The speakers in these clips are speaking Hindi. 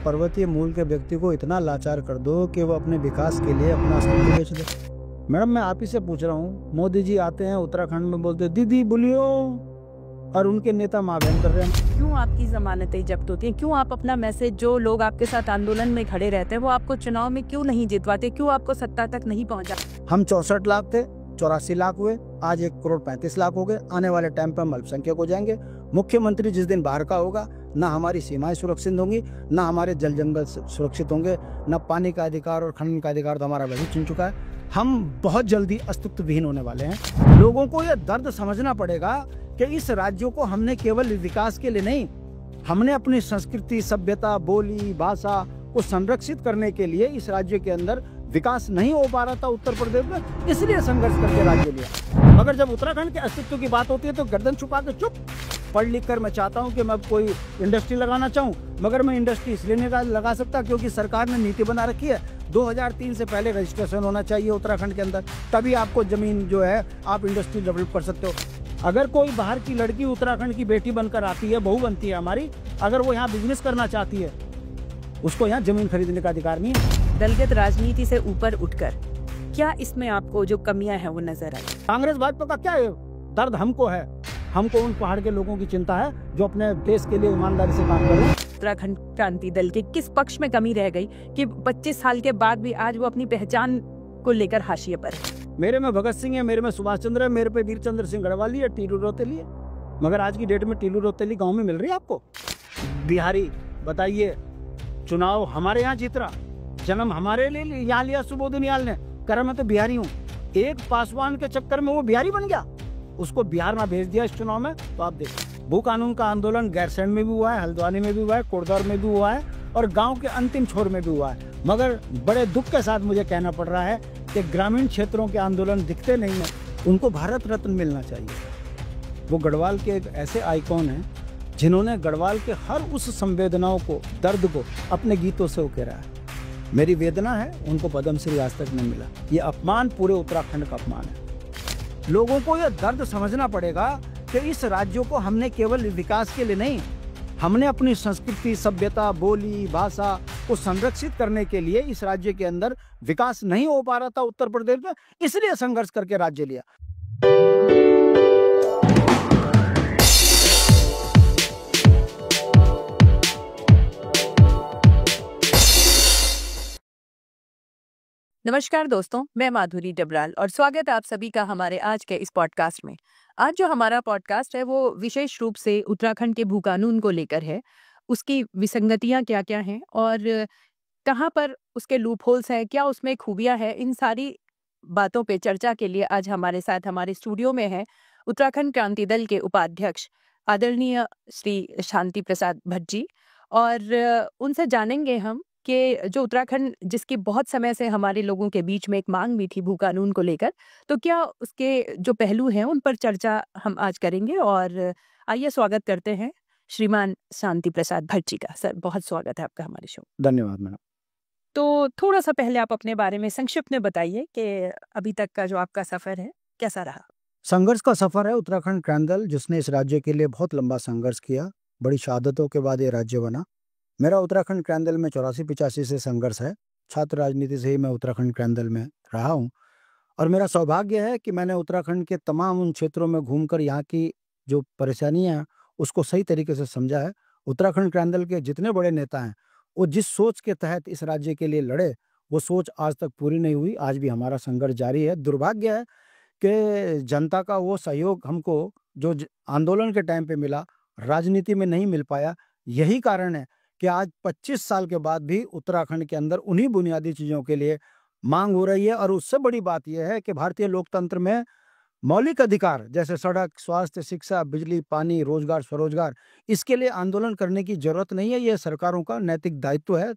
पर्वतीय मूल के व्यक्ति को इतना लाचार कर दो कि वो अपने विकास के लिए अपना अस्तित्व बेच दे। मैडम, मैं आप ही से पूछ रहा हूँ, मोदी जी आते हैं उत्तराखंड में, बोलते दीदी बोलियो, और उनके नेता माँ बहन कर रहे हैं। क्यों आपकी जमानतें जब्त होती हैं? क्यों आप अपना मैसेज, जो लोग आपके साथ आंदोलन में खड़े रहते हैं, वो आपको चुनाव में क्यों नहीं जितवाते? क्यों आपको सत्ता तक नहीं पहुंचा? हम 64 लाख थे, 84 लाख हुए, आज 1,35,00,000 हो गए। आने वाले टाइम पर हम अल्पसंख्यक हो जाएंगे। मुख्यमंत्री जिस दिन बाहर का होगा, ना हमारी सीमाएं सुरक्षित होंगी, ना हमारे जल जंगल सुरक्षित होंगे, ना पानी का अधिकार और खनन का अधिकार तो हमारा वही छीन चुका है। हम बहुत जल्दी अस्तित्व विहीन होने वाले हैं। लोगों को यह दर्द समझना पड़ेगा कि इस राज्यों को हमने केवल विकास के लिए नहीं, हमने अपनी संस्कृति, सभ्यता, बोली, भाषा को संरक्षित करने के लिए इस राज्य के अंदर विकास नहीं हो पा रहा था उत्तर प्रदेश में, इसलिए संघर्ष करके राज्य लिया। मगर जब उत्तराखंड के अस्तित्व की बात होती है तो गर्दन छुपा के चुप। पढ़ लिख कर मैं चाहता हूं कि मैं कोई इंडस्ट्री लगाना चाहूं, मगर मैं इंडस्ट्री इसलिए नहीं लगा सकता क्योंकि सरकार ने नीति बना रखी है 2003 से पहले रजिस्ट्रेशन होना चाहिए उत्तराखंड के अंदर, तभी आपको जमीन जो है आप इंडस्ट्री डेवलप कर सकते हो। अगर कोई बाहर की लड़की उत्तराखंड की बेटी बनकर आती है, बहू बनती है हमारी, अगर वो यहाँ बिजनेस करना चाहती है, उसको यहाँ जमीन खरीदने का अधिकार नहीं है। दलगत राजनीति से ऊपर उठकर क्या इसमें आपको जो कमियां हैं वो नजर आई? कांग्रेस भाजपा का क्या है? दर्द हमको है, हमको उन पहाड़ के लोगों की चिंता है जो अपने देश के लिए ईमानदारी से काम कर रहे हैं। उत्तराखंड क्रांति दल के किस पक्ष में कमी रह गई कि 25 साल के बाद भी आज वो अपनी पहचान को लेकर हाशिए पर है? मेरे में भगत सिंह है, मेरे में सुभाष चंद्र है, मेरे पे वीर चंद्र सिंह गढ़वाली है, टीलू रोतेली है। मगर आज की डेट में टीलू रोतेली गांव में मिल रही है आपको? बिहारी बताइए, चुनाव हमारे यहाँ जीत रहा, जन्म हमारे लिए यहाँ लिया सुबोधनियाल ने, कर मैं तो बिहारी हूँ। एक पासवान के चक्कर में वो बिहारी बन गया, उसको बिहार में भेज दिया इस चुनाव में। तो आप देखिए, भू कानून का आंदोलन गैरसैंण में भी हुआ है, हल्द्वानी में भी हुआ है, कोटद्वार में भी हुआ है और गांव के अंतिम छोर में भी हुआ है। मगर बड़े दुख के साथ मुझे कहना पड़ रहा है कि ग्रामीण क्षेत्रों के आंदोलन दिखते नहीं हैं। उनको भारत रत्न मिलना चाहिए। वो गढ़वाल के एक ऐसे आइकॉन हैं जिन्होंने गढ़वाल के हर उस संवेदनाओं को, दर्द को अपने गीतों से उकेरा है। मेरी वेदना है, उनको पद्मश्री आज तक नहीं मिला। ये अपमान पूरे उत्तराखंड का अपमान है। लोगों को यह दर्द समझना पड़ेगा कि इस राज्यों को हमने केवल विकास के लिए नहीं, हमने अपनी संस्कृति, सभ्यता, बोली, भाषा को संरक्षित करने के लिए इस राज्य के अंदर विकास नहीं हो पा रहा था उत्तर प्रदेश में, इसलिए संघर्ष करके राज्य लिया। नमस्कार दोस्तों, मैं माधुरी डबराल और स्वागत है आप सभी का हमारे आज के इस पॉडकास्ट में। आज जो हमारा पॉडकास्ट है वो विशेष रूप से उत्तराखंड के भू कानून को लेकर है। उसकी विसंगतियां क्या क्या हैं और कहाँ पर उसके लूप होल्स हैं, क्या उसमें खूबियां हैं, इन सारी बातों पे चर्चा के लिए आज हमारे साथ हमारे स्टूडियो में है उत्तराखंड क्रांति दल के उपाध्यक्ष आदरणीय श्री शांति प्रसाद भट्ट जी। और उनसे जानेंगे हम कि जो उत्तराखंड, जिसकी बहुत समय से हमारे लोगों के बीच में एक मांग भी थी भू कानून को लेकर, तो क्या उसके जो पहलू हैं उन पर चर्चा हम आज करेंगे। और आइए स्वागत करते हैं श्रीमान शांति प्रसाद भट्ट जी का। सर, बहुत स्वागत है आपका हमारे शो। धन्यवाद मैडम। तो थोड़ा सा पहले आप अपने बारे में संक्षिप्त में बताइए कि अभी तक का जो आपका सफर है कैसा रहा? संघर्ष का सफर है उत्तराखंड क्रांति दल, जिसने इस राज्य के लिए बहुत लंबा संघर्ष किया। बड़ी शहादतों के बाद ये राज्य बना। मेरा उत्तराखंड क्रांति दल में 84-85 से संघर्ष है। छात्र राजनीति से ही मैं उत्तराखंड क्रांति दल में रहा हूँ और मेरा सौभाग्य है कि मैंने उत्तराखंड के तमाम उन क्षेत्रों में घूमकर यहाँ की जो परेशानियां हैं उसको सही तरीके से समझा है। उत्तराखंड क्रांति दल के जितने बड़े नेता हैं वो जिस सोच के तहत इस राज्य के लिए लड़े, वो सोच आज तक पूरी नहीं हुई। आज भी हमारा संघर्ष जारी है। दुर्भाग्य है कि जनता का वो सहयोग हमको जो आंदोलन के टाइम पे मिला, राजनीति में नहीं मिल पाया। यही कारण है कि आज 25 साल के बाद भी उत्तराखंड के अंदर उन्हीं बुनियादी चीज़ों के लिए मांग हो रही है। और उससे बड़ी बात यह है कि भारतीय लोकतंत्र में मौलिक अधिकार जैसे सड़क, स्वास्थ्य, शिक्षा, बिजली, पानी, रोजगार, स्वरोजगार, इसके लिए आंदोलन करने की जरूरत नहीं है। यह सरकारों का नैतिक दायित्व है।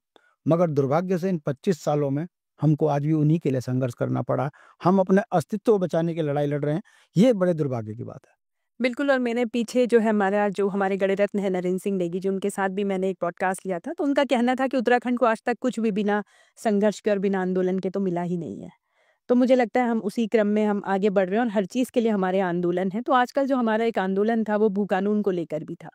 मगर दुर्भाग्य से इन 25 सालों में हमको आज भी उन्हीं के लिए संघर्ष करना पड़ा। हम अपने अस्तित्व को बचाने की लड़ाई लड़ रहे हैं। ये बड़े दुर्भाग्य की बात है। बिल्कुल। और मैंने पीछे जो है हमारे गणित रत्न है नरेंद्र सिंह नेगी जी, उनके साथ भी मैंने एक पॉडकास्ट लिया था, तो उनका कहना था कि उत्तराखंड को आज तक कुछ भी बिना संघर्ष के और बिना आंदोलन के तो मिला ही नहीं है। तो मुझे लगता है हम उसी क्रम में हम आगे बढ़ रहे हैं और हर चीज़ के लिए हमारे आंदोलन है। तो आजकल जो हमारा एक आंदोलन था वो भू कानून को लेकर भी था।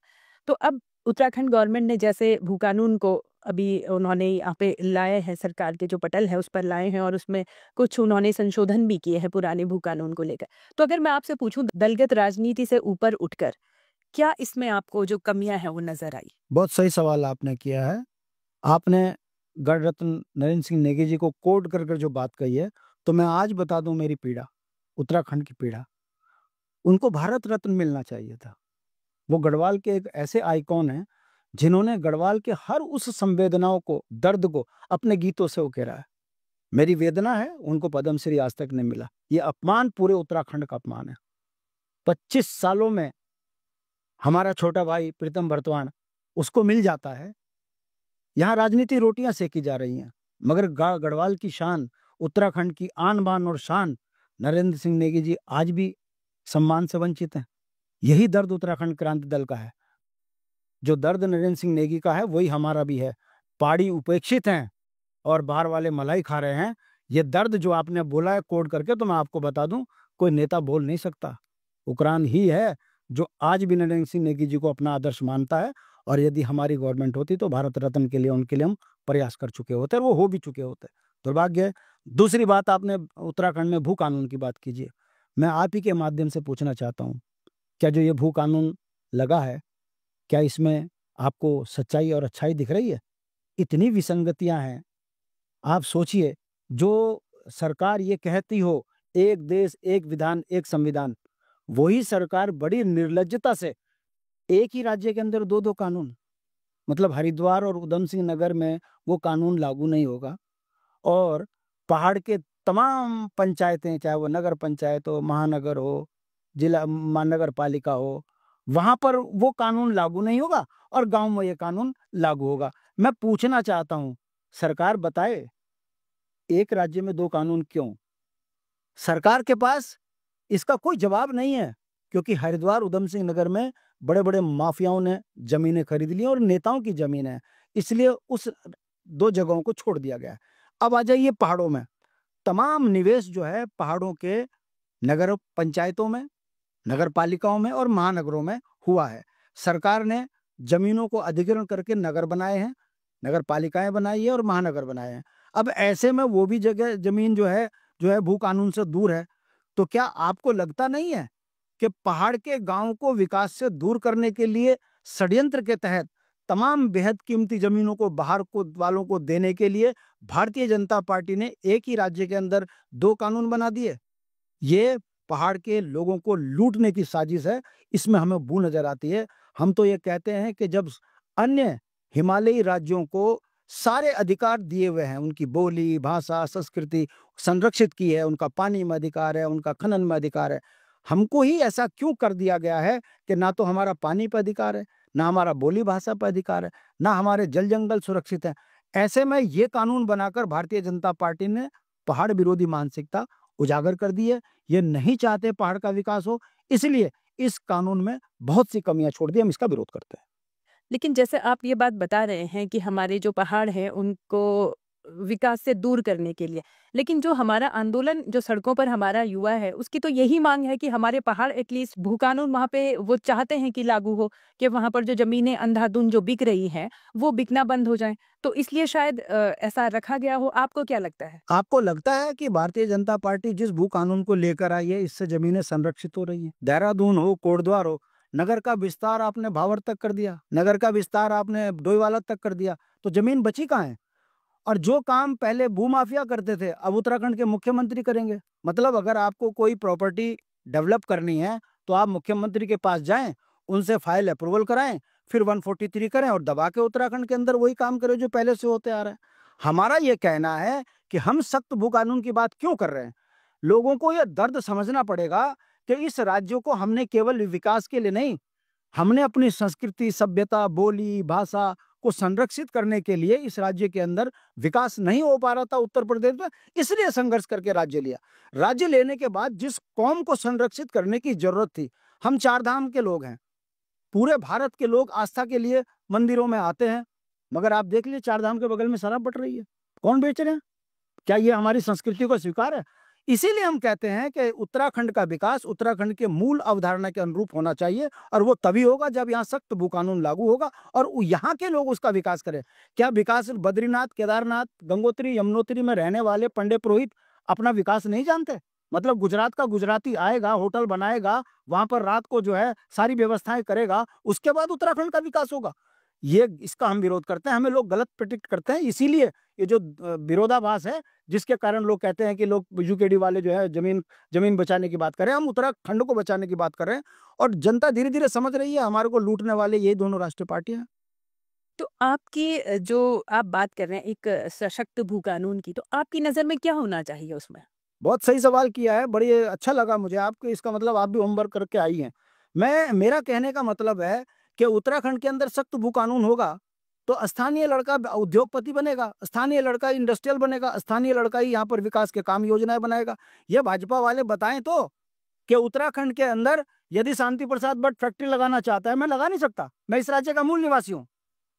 तो अब उत्तराखंड गवर्नमेंट ने जैसे भू कानून को अभी उन्होंने यहाँ पे लाए हैं, सरकार के जो पटल है उस पर लाए हैं और उसमें कुछ उन्होंने संशोधन भी किए हैं पुराने भू कानून को लेकर। तो अगर मैं आपसे पूछूं दलगत राजनीति से ऊपर उठकर क्या इसमें आपको जो कमियां हैं वो नजर आई? बहुत सही सवाल आपने किया है। आपने गण रत्न नरेंद्र सिंह नेगी जी को कोट कर कर जो बात कही है, तो मैं आज बता दूं मेरी पीड़ा, उत्तराखंड की पीड़ा। उनको भारत रत्न मिलना चाहिए था। वो गढ़वाल के एक ऐसे आइकॉन हैं जिन्होंने गढ़वाल के हर उस संवेदनाओं को, दर्द को अपने गीतों से उकेरा है। मेरी वेदना है उनको पद्मश्री आज तक नहीं मिला। ये अपमान पूरे उत्तराखंड का अपमान है। 25 सालों में हमारा छोटा भाई प्रीतम बर्तवान, उसको मिल जाता है। यहाँ राजनीति रोटियां सेकी जा रही हैं, मगर गढ़वाल की शान, उत्तराखंड की आन बान और शान नरेंद्र सिंह नेगी जी आज भी सम्मान से वंचित हैं। यही दर्द उत्तराखंड क्रांति दल का है। जो दर्द नरेंद्र सिंह नेगी का है वही हमारा भी है। पहाड़ी उपेक्षित हैं और बाहर वाले मलाई खा रहे हैं। ये दर्द जो आपने बोला है कोड करके, तो मैं आपको बता दूं कोई नेता बोल नहीं सकता। उकरान ही है जो आज भी नरेंद्र सिंह नेगी जी को अपना आदर्श मानता है। और यदि हमारी गवर्नमेंट होती तो भारत रत्न के लिए उनके लिए हम प्रयास कर चुके होते और वो हो भी चुके होते। दुर्भाग्य है। दूसरी बात, आपने उत्तराखंड में भू कानून की बात कीजिए। मैं आप ही के माध्यम से पूछना चाहता हूँ, क्या जो ये भू कानून लगा है, क्या इसमें आपको सच्चाई और अच्छाई दिख रही है? इतनी विसंगतियां हैं। आप सोचिए, जो सरकार ये कहती हो एक देश एक विधान एक संविधान, वही सरकार बड़ी निर्लज्जता से एक ही राज्य के अंदर दो दो कानून, मतलब हरिद्वार और उधम सिंह नगर में वो कानून लागू नहीं होगा और पहाड़ के तमाम पंचायतें, चाहे वो नगर पंचायत हो, महानगर हो, जिला महानगर पालिका हो, वहां पर वो कानून लागू नहीं होगा और गांव में ये कानून लागू होगा। मैं पूछना चाहता हूं, सरकार बताए एक राज्य में दो कानून क्यों? सरकार के पास इसका कोई जवाब नहीं है, क्योंकि हरिद्वार उधम सिंह नगर में बड़े बड़े माफियाओं ने जमीनें खरीद ली और नेताओं की जमीन है, इसलिए उस दो जगहों को छोड़ दिया गया है। अब आ जाइए पहाड़ों में। तमाम निवेश जो है पहाड़ों के नगर पंचायतों में, नगर पालिकाओं में और महानगरों में हुआ है। सरकार ने जमीनों को अधिग्रहण करके नगर बनाए हैं, नगर पालिकाएं बनाई है और महानगर बनाए हैं। अब ऐसे में वो भी जगह जमीन जो है भू कानून से दूर है। तो क्या आपको लगता नहीं है कि पहाड़ के गांव को विकास से दूर करने के लिए षड्यंत्र के तहत तमाम बेहद कीमती जमीनों को बाहर को वालों को देने के लिए भारतीय जनता पार्टी ने एक ही राज्य के अंदर दो कानून बना दिए? ये पहाड़ के लोगों को लूटने की साजिश है। इसमें हमें बू नजर आती है। हम तो ये कहते हैं कि जब अन्य हिमालयी राज्यों को सारे अधिकार दिए हुए हैं, उनकी बोली भाषा संस्कृति संरक्षित की है, उनका पानी में अधिकार है, उनका खनन में अधिकार है, हमको ही ऐसा क्यों कर दिया गया है कि ना तो हमारा पानी पर अधिकार है, ना हमारा बोली भाषा पर अधिकार है, ना हमारे जल जंगल सुरक्षित है? ऐसे में ये कानून बनाकर भारतीय जनता पार्टी ने पहाड़ विरोधी मानसिकता उजागर कर दी है। ये नहीं चाहते पहाड़ का विकास हो, इसलिए इस कानून में बहुत सी कमियां छोड़ दी। हम इसका विरोध करते हैं। लेकिन जैसे आप ये बात बता रहे हैं कि हमारे जो पहाड़ हैं उनको विकास से दूर करने के लिए, लेकिन जो हमारा आंदोलन जो सड़कों पर हमारा युवा है उसकी तो यही मांग है कि हमारे पहाड़ एटलीस्ट भू कानून वहाँ पे वो चाहते हैं कि लागू हो, कि वहाँ पर जो जमीनें अंधाधुंध जो बिक रही हैं वो बिकना बंद हो जाएं। तो इसलिए शायद ऐसा रखा गया हो। आपको क्या लगता है? आपको लगता है कि भारतीय जनता पार्टी जिस भू कानून को लेकर आई है इससे जमीनें संरक्षित हो रही हैं? देहरादून हो, कोटद्वार हो, नगर का विस्तार आपने भावर तक कर दिया, नगर का विस्तार आपने डोईवाला तक कर दिया, तो जमीन बची कहाँ है? और जो काम पहले भूमाफिया करते थे अब उत्तराखंड के मुख्यमंत्री करेंगे। मतलब अगर आपको कोई प्रॉपर्टी डेवलप करनी है तो आप मुख्यमंत्री के पास जाएं, उनसे फाइल अप्रूवल कराएं, फिर 143 करें और दबा के उत्तराखंड के अंदर वही काम करें जो पहले से होते आ रहा है। हमारा ये कहना है कि हम सख्त भू कानून की बात क्यों कर रहे हैं? लोगों को यह दर्द समझना पड़ेगा कि इस राज्य को हमने केवल विकास के लिए नहीं, हमने अपनी संस्कृति सभ्यता बोली भाषा को संरक्षित करने के लिए इस राज्य के अंदर विकास नहीं हो पा रहा था उत्तर प्रदेश में, इसलिए संघर्ष करके राज्य लिया। राज्य लेने के बाद जिस कौम को संरक्षित करने की जरूरत थी, हम चार धाम के लोग हैं, पूरे भारत के लोग आस्था के लिए मंदिरों में आते हैं, मगर आप देख लीजिए चार धाम के बगल में शराब बट रही है। कौन बेच रहे हैं? क्या ये हमारी संस्कृति को स्वीकार है? इसीलिए हम कहते हैं कि उत्तराखंड का विकास उत्तराखंड के मूल अवधारणा के अनुरूप होना चाहिए, और वो तभी होगा जब यहाँ सख्त भू कानून लागू होगा और यहाँ के लोग उसका विकास करें। क्या विकास बद्रीनाथ, केदारनाथ, गंगोत्री, यमुनोत्री में रहने वाले पंडित पुरोहित अपना विकास नहीं जानते? मतलब गुजरात का गुजराती आएगा, होटल बनाएगा, वहां पर रात को जो है सारी व्यवस्थाएं करेगा, उसके बाद उत्तराखंड का विकास होगा। ये इसका हम विरोध करते हैं, हमें लोग गलत प्रेडिक्ट करते हैं। इसीलिए ये जो विरोधाभास है, जिसके कारण लोग कहते हैं कि लोग यूकेडी वाले जो है जमीन बचाने की बात कर रहे हैं, हम उत्तराखंड को बचाने की बात कर रहे हैं, और जनता धीरे धीरे समझ रही है हमारे को लूटने वाले ये दोनों राष्ट्रीय पार्टियां हैं। तो आपकी जो आप बात कर रहे हैं एक सशक्त भू कानून की, तो आपकी नज़र में क्या होना चाहिए उसमें? बहुत सही सवाल किया है, बड़ी अच्छा लगा मुझे आपको। इसका मतलब आप भी होमवर्क करके आई हैं। मेरा कहने का मतलब है कि उत्तराखंड के अंदर सख्त भू कानून होगा तो स्थानीय लड़का उद्योगपति बनेगा, स्थानीय लड़का इंडस्ट्रियल बनेगा, स्थानीय लड़का ही यहाँ पर विकास के काम योजनाएं बनाएगा। ये भाजपा वाले बताएं तो कि उत्तराखंड के अंदर यदि शांति प्रसाद भट्ट फैक्ट्री लगाना चाहता है, मैं लगा नहीं सकता, मैं इस राज्य का मूल निवासी हूँ।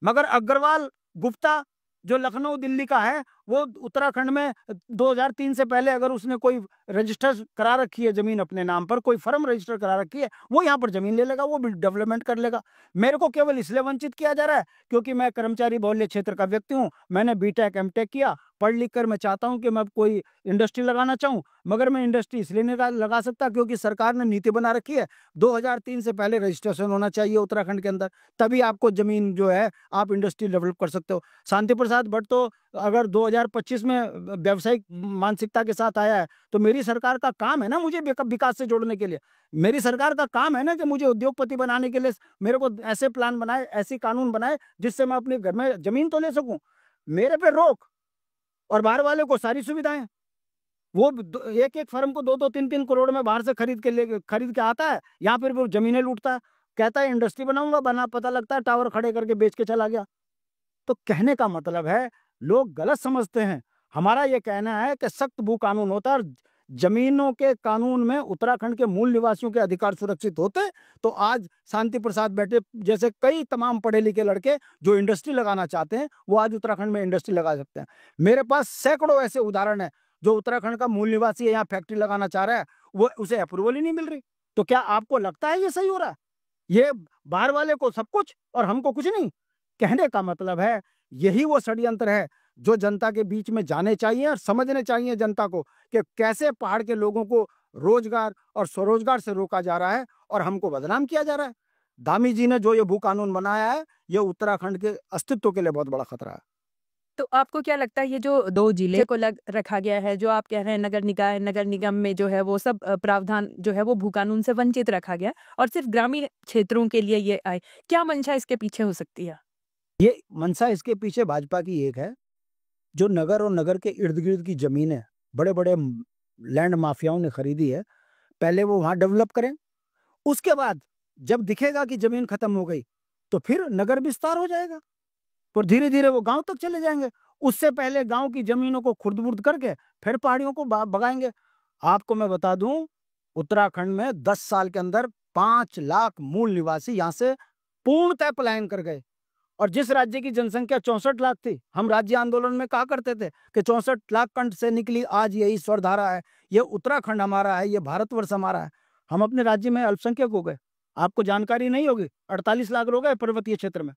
मगर अग्रवाल गुप्ता जो लखनऊ दिल्ली का है, वो उत्तराखंड में 2003 से पहले अगर उसने कोई रजिस्टर करा रखी है जमीन अपने नाम पर, कोई फर्म रजिस्टर करा रखी है, वो यहाँ पर जमीन ले लेगा, वो भी डेवलपमेंट कर लेगा। मेरे को केवल इसलिए वंचित किया जा रहा है क्योंकि मैं कर्मचारी बहुल्य क्षेत्र का व्यक्ति हूँ, मैंने बीटेक एमटेक किया, पढ़ लिख कर मैं चाहता हूँ कि मैं कोई इंडस्ट्री लगाना चाहूँ, मगर मैं इंडस्ट्री इसलिए नहीं लगा सकता क्योंकि सरकार ने नीति बना रखी है 2003 से पहले रजिस्ट्रेशन होना चाहिए उत्तराखंड के अंदर, तभी आपको जमीन जो है आप इंडस्ट्री डेवलप कर सकते हो। शांति प्रसाद भट्ट तो अगर 2025 में व्यावसायिक मानसिकता के साथ आया है, तो मेरी सरकार का काम है ना मुझे विकास से जोड़ने के लिए, मेरी सरकार का काम है ना कि मुझे उद्योगपति बनाने के लिए मेरे को ऐसे प्लान बनाए, ऐसी कानून बनाए जिससे मैं अपने घर में जमीन तो ले सकूं। मेरे पे रोक और बाहर वाले को सारी सुविधाएं। वो एक एक फर्म को 2-2, 3-3 करोड़ में बाहर से खरीद के आता है, यहाँ पर वो जमीनें लूटता है, कहता है इंडस्ट्री बनाऊंगा, पता लगता है टावर खड़े करके बेच के चला गया। तो कहने का मतलब है लोग गलत समझते हैं। हमारा ये कहना है कि सख्त भू कानून होता है और जमीनों के कानून में उत्तराखंड के मूल निवासियों के अधिकार सुरक्षित होते, तो आज शांति प्रसाद बैठे जैसे कई तमाम पढ़े लिखे लड़के जो इंडस्ट्री लगाना चाहते हैं, वो आज उत्तराखंड में इंडस्ट्री लगा सकते हैं। मेरे पास सैकड़ों ऐसे उदाहरण है, जो उत्तराखंड का मूल निवासी है, यहाँ फैक्ट्री लगाना चाह रहा है, वो उसे अप्रूवल ही नहीं मिल रही। तो क्या आपको लगता है ये सही हो रहा है? ये बाहर वाले को सब कुछ और हमको कुछ नहीं। कहने का मतलब है यही वो षड्यंत्र है जो जनता के बीच में जाने चाहिए और समझने चाहिए जनता को कि कैसे पहाड़ के लोगों को रोजगार और स्वरोजगार से रोका जा रहा है और हमको बदनाम किया जा रहा है। दामी जी ने जो ये भू कानून बनाया है, ये उत्तराखंड के अस्तित्व के लिए बहुत बड़ा खतरा है। तो आपको क्या लगता है ये जो 2 जिले को रखा गया है, जो आप कह रहे हैं नगर निकाय, नगर निगम में जो है वो सब प्रावधान जो है वो भू कानून से वंचित रखा गया और सिर्फ ग्रामीण क्षेत्रों के लिए ये आए, क्या मंशा इसके पीछे हो सकती है? ये मंशा इसके पीछे भाजपा की एक है, जो नगर और नगर के इर्द गिर्द की जमीनें बड़े बड़े लैंड माफियाओं ने खरीदी है, पहले वो वहां डेवलप करें, उसके बाद जब दिखेगा कि जमीन खत्म हो गई तो फिर नगर विस्तार हो जाएगा और धीरे धीरे वो गांव तक चले जाएंगे। उससे पहले गांव की जमीनों को खुर्द-बुर्द करके फिर पहाड़ियों को भगाएंगे। आपको मैं बता दूं, उत्तराखंड में 10 साल के अंदर 5 लाख मूल निवासी यहाँ से पूर्णतः पलायन कर गए। और जिस राज्य की जनसंख्या 64 लाख थी, हम राज्य आंदोलन में कहा करते थे कि 64 लाख कंठ से निकली आज यही स्वरधारा है, ये उत्तराखंड हमारा है, ये भारतवर्ष हमारा है। हम अपने राज्य में अल्पसंख्यक हो गए, आपको जानकारी नहीं होगी, 48 लाख लोग हैं पर्वतीय क्षेत्र में,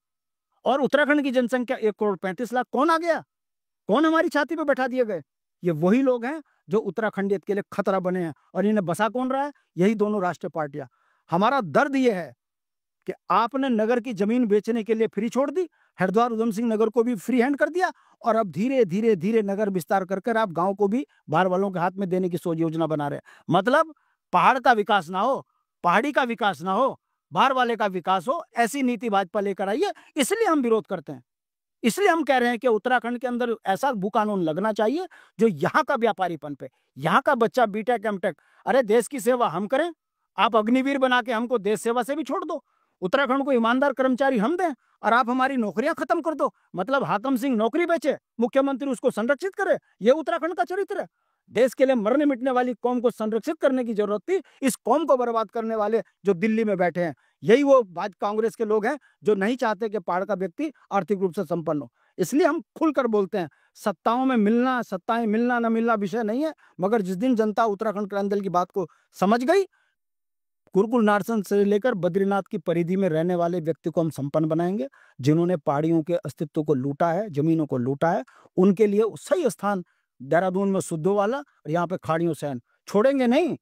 और उत्तराखंड की जनसंख्या 1 करोड़ 35 लाख। कौन आ गया? कौन हमारी छाती पे बैठा दिए गए? ये वही लोग हैं जो उत्तराखंडियत के लिए खतरा बने हैं। और इन्हें बसा कौन रहा है? यही दोनों राष्ट्रीय पार्टियां। हमारा दर्द ये है कि आपने नगर की जमीन बेचने के लिए फ्री छोड़ दी, हरिद्वार उधम सिंह नगर को भी फ्री हैंड कर दिया, और अब धीरे धीरे धीरे नगर विस्तार कर आप गांव को भी बाहर वालों के हाथ में देने की सोच योजना बना रहे हैं। मतलब पहाड़ का विकास ना हो, पहाड़ी का विकास ना हो, बाहर वाले का विकास हो, ऐसी नीति भाजपा लेकर आई है। इसलिए हम विरोध करते हैं। इसलिए हम कह रहे हैं कि उत्तराखंड के अंदर ऐसा भू कानून लगना चाहिए जो यहाँ का व्यापारीपन पे, यहाँ का बच्चा बीटेक एमटेक, अरे देश की सेवा हम करें, आप अग्निवीर बना के हमको देश सेवा से भी छोड़ दो, उत्तराखंड को ईमानदार कर्मचारी हम दें और आप हमारी नौकरियां खत्म कर दो। मतलब हाकम सिंह नौकरी बेचे, मुख्यमंत्री उसको संरक्षित करे, ये उत्तराखंड का चरित्र है। देश के लिए मरने मिटने वाली कौम को संरक्षित करने की जरूरत थी, इस कौम को बर्बाद करने वाले जो दिल्ली में बैठे हैं, यही वो कांग्रेस के लोग हैं जो नहीं चाहते कि पहाड़ का व्यक्ति आर्थिक रूप से संपन्न हो। इसलिए हम खुलकर बोलते हैं, सत्ताओं में मिलना, सत्ताएं मिलना न मिलना विषय नहीं है, मगर जिस दिन जनता उत्तराखंड क्रांति दल की बात को समझ गई, कुरुकुल नारसन से लेकर बद्रीनाथ की परिधि में रहने वाले व्यक्ति को हम संपन्न बनाएंगे। जिन्होंने पहाड़ियों के अस्तित्व को लूटा है, जमीनों को लूटा है, उनके लिए सही स्थान देहरादून में सुद्धो वाला और यहाँ पे खाड़ियों सैन छोड़ेंगे नहीं।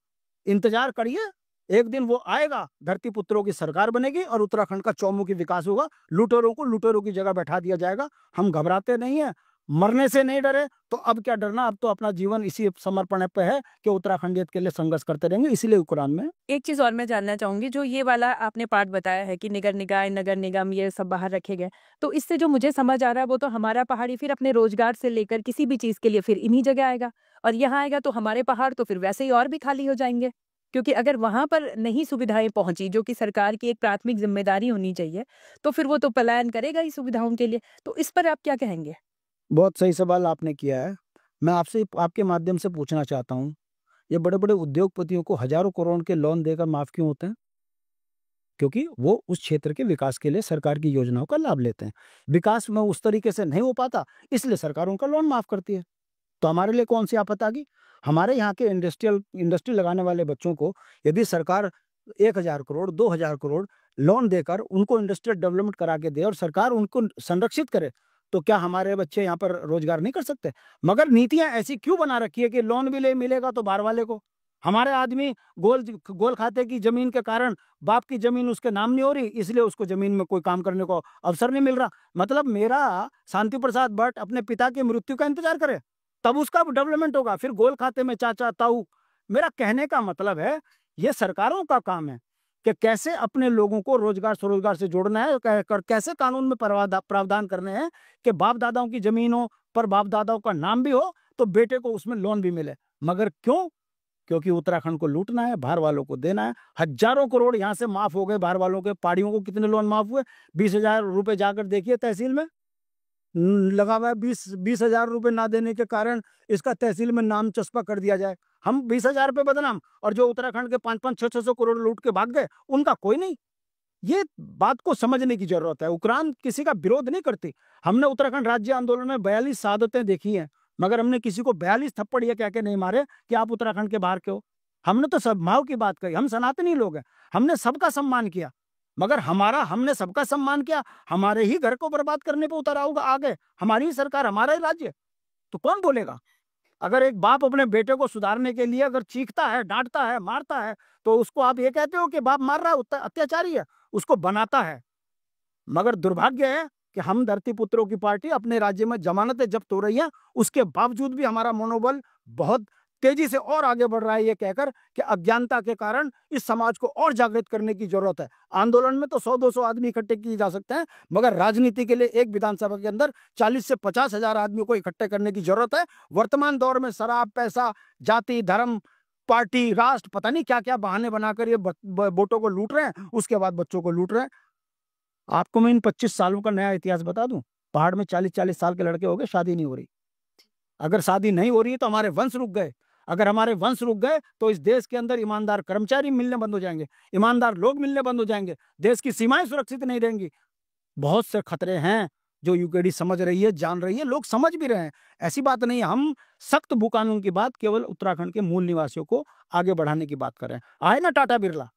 इंतजार करिए, एक दिन वो आएगा, धरती पुत्रों की सरकार बनेगी और उत्तराखंड का चौमुखी विकास होगा। लुटेरों को लुटेरों की जगह बैठा दिया जाएगा। हम घबराते नहीं है, मरने से नहीं डरे, तो अब क्या डरना। अब तो अपना जीवन इसी समर्पण पे है कि उत्तराखंडियत के लिए संघर्ष करते रहेंगे। इसीलिए कुरान में एक चीज और मैं जानना चाहूंगी, जो ये वाला आपने पार्ट बताया है कि निगर निकाय, नगर निगम, ये सब बाहर रखे गए, तो इससे जो मुझे समझ आ रहा है वो तो हमारा पहाड़ी फिर अपने रोजगार से लेकर किसी भी चीज के लिए फिर इन्हीं जगह आएगा, और यहाँ आएगा तो हमारे पहाड़ तो फिर वैसे ही और भी खाली हो जाएंगे। क्योंकि अगर वहां पर नहीं सुविधाएं पहुंची, जो कि सरकार की एक प्राथमिक जिम्मेदारी होनी चाहिए, तो फिर वो तो पलायन करेगा ही सुविधाओं के लिए। तो इस पर आप क्या कहेंगे? बहुत सही सवाल आपने किया है। मैं आपसे आपके माध्यम से पूछना चाहता हूँ, ये बड़े बड़े उद्योगपतियों को हजारों करोड़ के लोन देकर माफ क्यों होते हैं? क्योंकि वो उस क्षेत्र के विकास के लिए सरकार की योजनाओं का लाभ लेते हैं। विकास में उस तरीके से नहीं हो पाता, इसलिए सरकार उनका लोन माफ करती है। तो हमारे लिए कौन सी आफत आ गई? हमारे यहाँ के इंडस्ट्री लगाने वाले बच्चों को यदि सरकार 1,000 करोड़ 2,000 करोड़ लोन देकर उनको इंडस्ट्रियल डेवलपमेंट करा के दे और सरकार उनको संरक्षित करे, तो क्या हमारे बच्चे यहाँ पर रोजगार नहीं कर सकते? मगर नीतियां ऐसी क्यों बना रखी है कि लोन भी ले मिलेगा तो बाहर वाले को। हमारे आदमी गोल खाते की जमीन के कारण बाप की जमीन उसके नाम नहीं हो रही, इसलिए उसको जमीन में कोई काम करने को अवसर नहीं मिल रहा। मतलब मेरा शांति प्रसाद भट्ट अपने पिता की मृत्यु का इंतजार करे, तब उसका डेवलपमेंट होगा, फिर गोल खाते में चाचा ताऊ। मेरा कहने का मतलब है, ये सरकारों का काम है कि कैसे अपने लोगों को रोजगार स्वरोजगार से जोड़ना है, कैसे कानून में प्रावधान करने हैं कि बाप दादाओं की जमीनों पर बाप दादाओं का नाम भी हो तो बेटे को उसमें लोन भी मिले। मगर क्यों? क्योंकि उत्तराखंड को लूटना है, बाहर वालों को देना है। हजारों करोड़ यहाँ से माफ हो गए बाहर वालों के। पहाड़ियों को कितने लोन माफ हुए? 20,000 रुपए जाकर देखिए तहसील में लगा हुआ है। 20,000 रुपए ना देने के कारण इसका तहसील में नाम चस्पा कर दिया जाए। हम 20,000 रुपए बदनाम, और जो उत्तराखंड के 5-5, 600 करोड़ लूट के भाग गए उनका कोई नहीं। ये बात को समझने की जरूरत है। उत्तराखंड किसी का विरोध नहीं करती। हमने उत्तराखंड राज्य आंदोलन में 42 शहादतें देखी हैं, मगर हमने किसी को 42 थप्पड़ ये कह के नहीं मारे कि आप उत्तराखंड के बाहर के हो। हमने तो सद्भाव की बात कही। हम सनातनी लोग हैं, हमने सबका सम्मान किया। मगर हमने सबका सम्मान किया, हमारे ही घर को बर्बाद करने पे उतर आओगे आगे। हमारी ही सरकार, हमारा ही राज्य, तो कौन बोलेगा? अगर एक बाप अपने बेटे को सुधारने के लिए अगर चीखता है, डांटता है, मारता है, तो उसको आप ये कहते हो कि बाप मार रहा है, अत्याचारी है, उसको बनाता है। मगर दुर्भाग्य है कि हम धरती पुत्रों की पार्टी अपने राज्य में जमानतें जब्त हो रही हैं, उसके बावजूद भी हमारा मनोबल बहुत तेजी से और आगे बढ़ रहा है, ये कहकर कि अज्ञानता के कारण इस समाज को और जागृत करने की जरूरत है। आंदोलन में तो 100-200 आदमी इकट्ठे किए जा सकते हैं, मगर राजनीति के लिए एक विधानसभा के अंदर 40 से 50 हजार आदमियों को इकट्ठे करने की जरूरत है। वर्तमान दौर में शराब, पैसा, जाति, धर्म, पार्टी, राष्ट्र, पता नहीं क्या क्या बहाने बनाकर ये वोटों को लूट रहे हैं, उसके बाद बच्चों को लूट रहे हैं। आपको मैं इन 25 सालों का नया इतिहास बता दूं। पहाड़ में 40-40 साल के लड़के हो गए, शादी नहीं हो रही। अगर शादी नहीं हो रही है तो हमारे वंश रुक गए। अगर हमारे वंश रुक गए तो इस देश के अंदर ईमानदार कर्मचारी मिलने बंद हो जाएंगे, ईमानदार लोग मिलने बंद हो जाएंगे, देश की सीमाएं सुरक्षित नहीं रहेंगी। बहुत से खतरे हैं जो यूकेडी समझ रही है, जान रही है, लोग समझ भी रहे हैं। ऐसी बात नहीं है। हम सख्त भू कानून की बात केवल उत्तराखंड के मूल निवासियों को आगे बढ़ाने की बात कर रहे हैं। आए ना टाटा बिरला,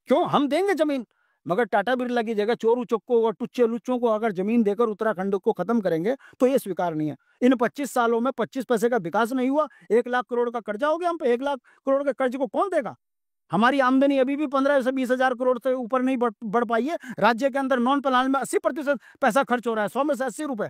क्यों? हम देंगे जमीन, मगर टाटा बिरला की जगह चोरू चक्को और टुच्चे लुच्चों को अगर जमीन देकर उत्तराखंड को खत्म करेंगे तो ये स्वीकार नहीं है। इन 25 सालों में 25 पैसे का विकास नहीं हुआ। 1 लाख करोड़ का कर्जा हो गया हम पे। 1 लाख करोड़ के कर्ज को कौन देगा? हमारी आमदनी अभी भी 15 से 20 हजार करोड़ से ऊपर नहीं बढ़ पाई है। राज्य के अंदर नॉन प्लान में 80% पैसा खर्च हो रहा है, 100 में से 80 रुपए।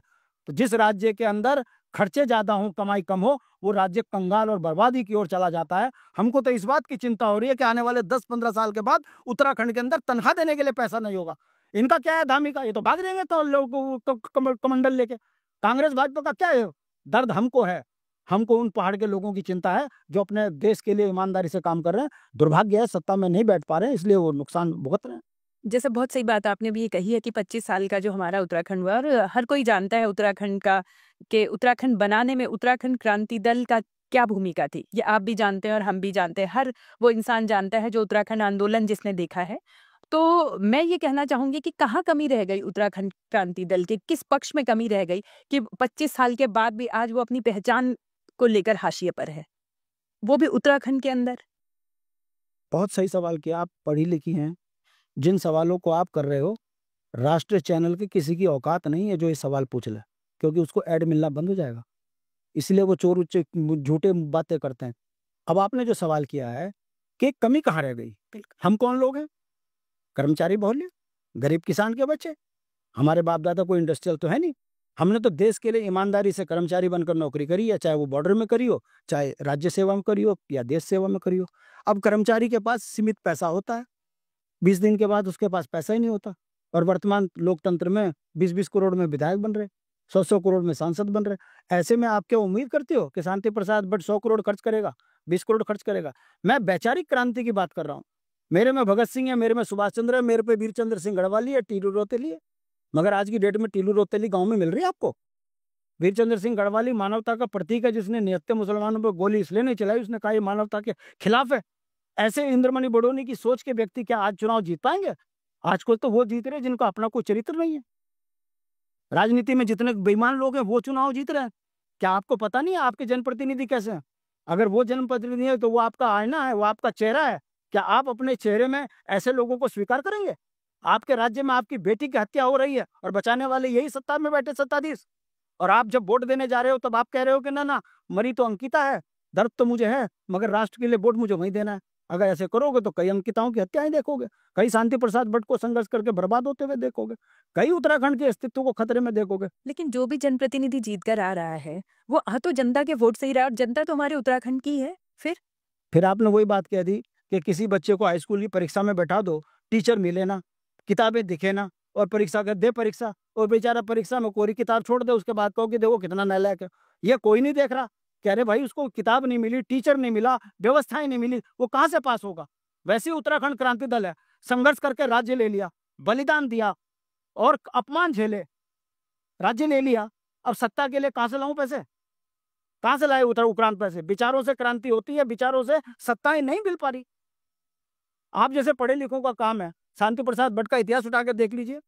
तो जिस राज्य के अंदर खर्चे ज्यादा हो, कमाई कम हो, वो राज्य कंगाल और बर्बादी की ओर चला जाता है। हमको तो इस बात की चिंता हो रही है कि आने वाले 10-15 साल के बाद उत्तराखंड के अंदर तनख्वाह देने के लिए पैसा नहीं होगा। इनका क्या है धामी का? ये तो भाग जाएंगे तो लोग कमंडल लेके। कांग्रेस भाजपा का क्या है? दर्द हमको है। हमको उन पहाड़ के लोगों की चिंता है जो अपने देश के लिए ईमानदारी से काम कर रहे हैं। दुर्भाग्य है सत्ता में नहीं बैठ पा रहे हैं, इसलिए वो नुकसान भुगत रहे हैं। जैसे बहुत सही बात आपने भी ये कही है कि 25 साल का जो हमारा उत्तराखंड हुआ, और हर कोई जानता है उत्तराखंड का, कि उत्तराखंड बनाने में उत्तराखंड क्रांति दल का क्या भूमिका थी। ये आप भी जानते हैं और हम भी जानते हैं, हर वो इंसान जानता है जो उत्तराखंड आंदोलन जिसने देखा है। तो मैं ये कहना चाहूंगी कि कहाँ कमी रह गई उत्तराखंड क्रांति दल की, किस पक्ष में कमी रह गई कि 25 साल के बाद भी आज वो अपनी पहचान को लेकर हाशिए पर है, वो भी उत्तराखंड के अंदर। बहुत सही सवाल किया, आप पढ़ी लिखी हैं। जिन सवालों को आप कर रहे हो, राष्ट्रीय चैनल के किसी की औकात नहीं है जो ये सवाल पूछ ले, क्योंकि उसको ऐड मिलना बंद हो जाएगा। इसलिए वो चोर उच्चे झूठे बातें करते हैं। अब आपने जो सवाल किया है कि कमी कहाँ रह गई, हम कौन लोग हैं? कर्मचारी बहुल्य, गरीब किसान के बच्चे। हमारे बाप दादा कोई इंडस्ट्रियल तो है नहीं। हमने तो देश के लिए ईमानदारी से कर्मचारी बनकर नौकरी करी है, चाहे वो बॉर्डर में करी हो, चाहे राज्य सेवा में करी हो या देश सेवा में करी हो। अब कर्मचारी के पास सीमित पैसा होता है, 20 दिन के बाद उसके पास पैसा ही नहीं होता। और वर्तमान लोकतंत्र में 20-20 करोड़ में विधायक बन रहे, 100-100 करोड़ में सांसद बन रहे। ऐसे में आप क्या उम्मीद करते हो कि शांति प्रसाद भट्ट 100 करोड़ खर्च करेगा, 20 करोड़ खर्च करेगा? मैं वैचारिक क्रांति की बात कर रहा हूँ। मेरे में भगत सिंह है, मेरे में सुभाष चंद्र है, मेरे पे वीर चंद्र सिंह गढ़वाली है, टीलू रोतेली है। मगर आज की डेट में टीलू रोतेली गांव में मिल रही है आपको? वीर चंद्र सिंह गढ़वाली मानवता का प्रतीक है, जिसने निहत्थे मुसलमानों पर गोली इसलिए नहीं चलाई, उसने कहा ये मानवता के खिलाफ है। ऐसे इंद्रमणि बडोनी की सोच के व्यक्ति क्या आज चुनाव जीत पाएंगे? आज को तो वो जीत रहे जिनको अपना कोई चरित्र नहीं है। राजनीति में जितने बेईमान लोग हैं वो चुनाव जीत रहे हैं। क्या आपको पता नहीं है आपके जनप्रतिनिधि कैसे हैं? अगर वो जनप्रतिनिधि है तो वो आपका आईना है, वो आपका चेहरा है। क्या आप अपने चेहरे में ऐसे लोगों को स्वीकार करेंगे? आपके राज्य में आपकी बेटी की हत्या हो रही है और बचाने वाले यही सत्ता में बैठे सत्ताधीश, और आप जब वोट देने जा रहे हो तब आप कह रहे हो कि ना ना, मरी तो अंकिता है, दर्द तो मुझे है, मगर राष्ट्र के लिए वोट मुझे वही देना है। अगर ऐसे करोगे तो कई अंकिताओं की हत्याएं देखोगे, कई शांति प्रसाद भट्ट को संघर्ष करके बर्बाद होते हुए देखोगे, कई उत्तराखंड के अस्तित्व को खतरे में देखोगे। लेकिन जो भी जनप्रतिनिधि जीत कर आ रहा है वो आ तो जनता के वोट से ही रहा है, और जनता तो हमारे उत्तराखंड की है। फिर आपने वही बात कह दी कि किसी बच्चे को हाई स्कूल की परीक्षा में बैठा दो, टीचर मिले ना, किताबें दिखे ना, और परीक्षा कर दे परीक्षा, और बेचारा परीक्षा में कोरी किताब छोड़ दे, उसके बाद कहो कि देखो कितना नालायक है। ये कोई नहीं देख रहा। कह रहे भाई उसको किताब नहीं मिली, टीचर नहीं मिला, व्यवस्थाएं नहीं मिली, वो कहाँ से पास होगा? वैसे ही उत्तराखंड क्रांति दल है, संघर्ष करके राज्य ले लिया, बलिदान दिया और अपमान झेले, राज्य ले लिया। अब सत्ता के लिए कहाँ से लाऊं पैसे? कहाँ से लाए उपरांत पैसे? विचारों से क्रांति होती है, विचारों से सत्ताएं नहीं मिल पा रही। आप जैसे पढ़े लिखों का काम है, शांति प्रसाद भट्ट का इतिहास उठा के देख लीजिए।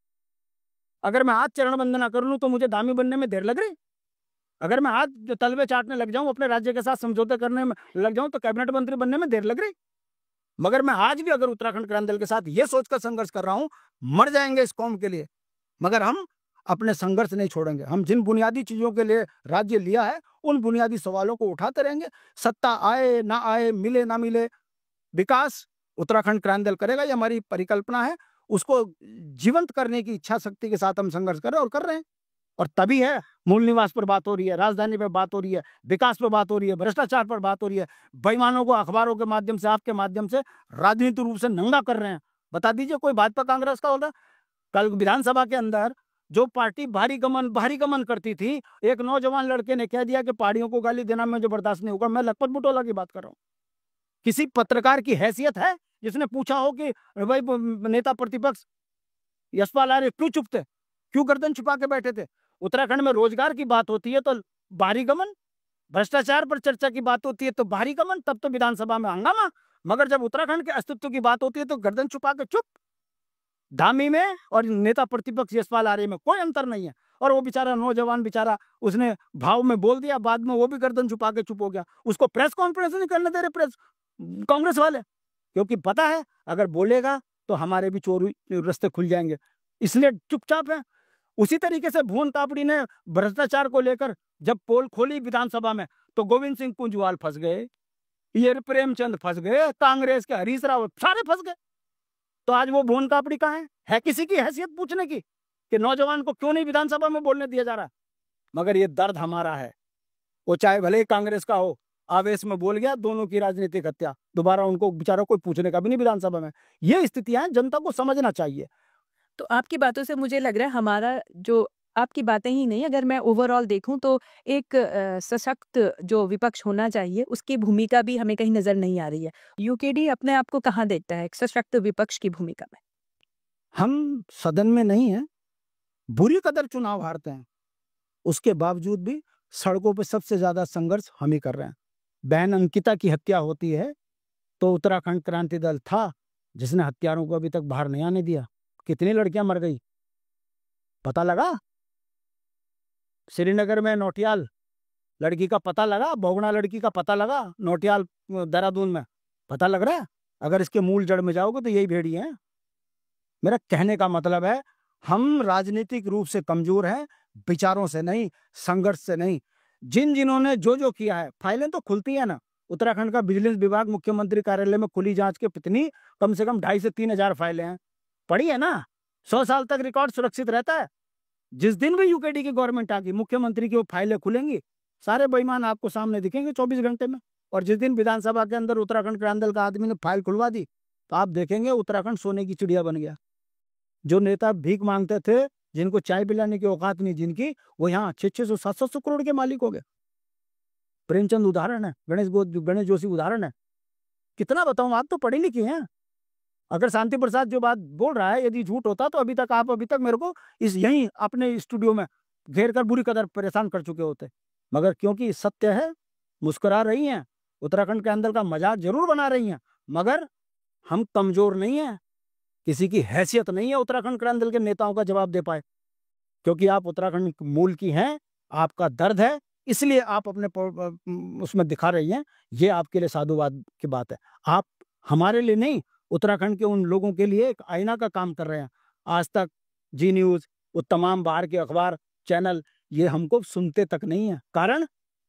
अगर मैं आज चरण वंदना कर लूं तो मुझे दामी बनने में देर लग रही। अगर मैं आज तलवे चाटने लग जाऊं, अपने राज्य के साथ समझौते करने में लग जाऊं, तो कैबिनेट मंत्री बनने में देर लग रही। मगर मैं आज भी अगर उत्तराखंड क्रांति दल के साथ ये सोचकर संघर्ष कर रहा हूं, मर जाएंगे इस कौम के लिए, मगर हम अपने संघर्ष नहीं छोड़ेंगे। हम जिन बुनियादी चीजों के लिए राज्य लिया है उन बुनियादी सवालों को उठाते रहेंगे। सत्ता आए ना आए, मिले ना मिले, विकास उत्तराखंड क्रांति दल करेगा, ये हमारी परिकल्पना है। उसको जीवंत करने की इच्छा शक्ति के साथ हम संघर्ष कर रहे हैं और कर रहे हैं। और तभी है मूल निवास पर बात हो रही है, राजधानी पर बात हो रही है, विकास पर बात हो रही है, भ्रष्टाचार पर बात हो रही है। बेईमानों को अखबारों के माध्यम से, आपके माध्यम से राजनीतिक रूप से नंगा कर रहे हैं। बता दीजिए कोई भाजपा कांग्रेस का होता? कल विधानसभा के अंदर जो पार्टी भारी गमन करती थी, एक नौजवान लड़के ने कह दिया कि पहाड़ियों को गाली देना मुझे बर्दाश्त नहीं होगा। मैं लखपत बुटोला की बात कर रहा हूँ। किसी पत्रकार की हैसियत है जिसने पूछा हो कि भाई नेता प्रतिपक्ष यशपाल आर्य क्यों चुप थे, क्यों गर्दन छुपा के बैठे थे? उत्तराखंड में रोजगार की बात होती है तो भारी गमन, भ्रष्टाचार पर चर्चा की बात होती है तो भारी गमन, तब तो विधानसभा में हंगामा। मगर जब उत्तराखंड के अस्तित्व की बात होती है तो गर्दन छुपा के चुप। धामी में और नेता प्रतिपक्ष यशपाल आर्य में कोई अंतर नहीं है। और वो बेचारा नौजवान बेचारा, उसने भाव में बोल दिया, बाद में वो भी गर्दन छुपा के चुप हो गया। उसको प्रेस कॉन्फ्रेंस नहीं करने दे रहे प्रेस कांग्रेस वाले, क्योंकि पता है अगर बोलेगा तो हमारे भी चोरी रास्ते खुल जाएंगे, इसलिए चुपचाप है। उसी तरीके से भुवन तापड़ी ने भ्रष्टाचार को लेकर जब पोल खोली विधानसभा में तो गोविंद सिंह कुंजवाल फंस गए, ये प्रेमचंद फंस गए, कांग्रेस के हरीश रावत सारे फंस गए। तो आज वो भुवन तापड़ी कहाँ है किसी की हैसियत पूछने की कि नौजवान को क्यों नहीं विधानसभा में बोलने दिया जा रहा? मगर ये दर्द हमारा है। वो चाहे भले ही कांग्रेस का हो, आवेश में बोल गया, दोनों की राजनीतिक हत्या, दोबारा उनको बेचारा कोई पूछने का भी नहीं विधानसभा में। ये स्थितियां हैं, जनता को समझना चाहिए। तो आपकी बातों से मुझे लग रहा है हमारा जो, आपकी बातें ही नहीं, अगर मैं ओवरऑल देखूं तो एक सशक्त जो विपक्ष होना चाहिए उसकी भूमिका भी हमें कहीं नजर नहीं आ रही है। यूकेडी अपने आप को कहाँ देखता है एक सशक्त विपक्ष की भूमिका में? हम सदन में नहीं है, बुरी कदर चुनाव हारते हैं, उसके बावजूद भी सड़कों पर सबसे ज्यादा संघर्ष हम ही कर रहे हैं। बहन अंकिता की हत्या होती है तो उत्तराखंड क्रांति दल था, जिसने हत्यारों को अभी तक बाहर नहीं आने दिया। कितनी लड़कियां मर गई पता लगा? श्रीनगर में नौटियाल लड़की का पता लगा, बोगना लड़की का पता लगा, नौटियाल देहरादून में पता लग रहा है? अगर इसके मूल जड़ में जाओगे तो यही भेड़िए हैं। मेरा कहने का मतलब है, हम राजनीतिक रूप से कमजोर हैं, विचारों से नहीं, संघर्ष से नहीं। जिन्होंने जो किया है, फाइलें तो खुलती है ना। उत्तराखंड का विजिलेंस विभाग मुख्यमंत्री कार्यालय में खुली जांच के कितनी, कम से कम 2,500 से 3,000 फाइलें हैं, पड़ी है ना। 100 साल तक रिकॉर्ड सुरक्षित रहता है। जिस दिन भी यूकेडी की गवर्नमेंट आ गई, मुख्यमंत्री की वो फाइलें खुलेंगी, सारे बेईमान आपको सामने दिखेंगे 24 घंटे में। और जिस दिन विधानसभा के अंदर उत्तराखंड क्रांदल का आदमी ने फाइल खुलवा दी, तो आप देखेंगे उत्तराखंड सोने की चिड़िया बन गया। जो नेता भीख मांगते थे, जिनको चाय पिलाने की औकात नहीं जिनकी, वो यहाँ 600 700 करोड़ के मालिक हो गए। प्रेमचंद उदाहरण है, गणेश जोशी उदाहरण है। कितना बताऊं, आप तो पढ़े लिखे हैं। अगर शांति प्रसाद जो बात बोल रहा है यदि झूठ होता तो अभी तक मेरे को यहीं अपने स्टूडियो में घेर कर बुरी कदर परेशान कर चुके होते। मगर क्योंकि सत्य है, मुस्कुरा रही हैं, उत्तराखंड के अंदर का मजाक जरूर बना रही हैं, मगर हम कमजोर नहीं है, किसी की हैसियत नहीं है उत्तराखंड क्रांति के नेताओं का जवाब दे पाए। क्योंकि आप उत्तराखंड मूल की हैं, आपका दर्द है, इसलिए आप अपने उसमें दिखा रही हैं। ये आपके लिए साधुवाद की बात है। आप हमारे लिए नहीं, उत्तराखंड के उन लोगों के लिए एक आईना का काम कर रहे हैं। आज तक, जी न्यूज़, वो तमाम बाहर के अखबार चैनल, ये हमको सुनते तक नहीं है। कारण,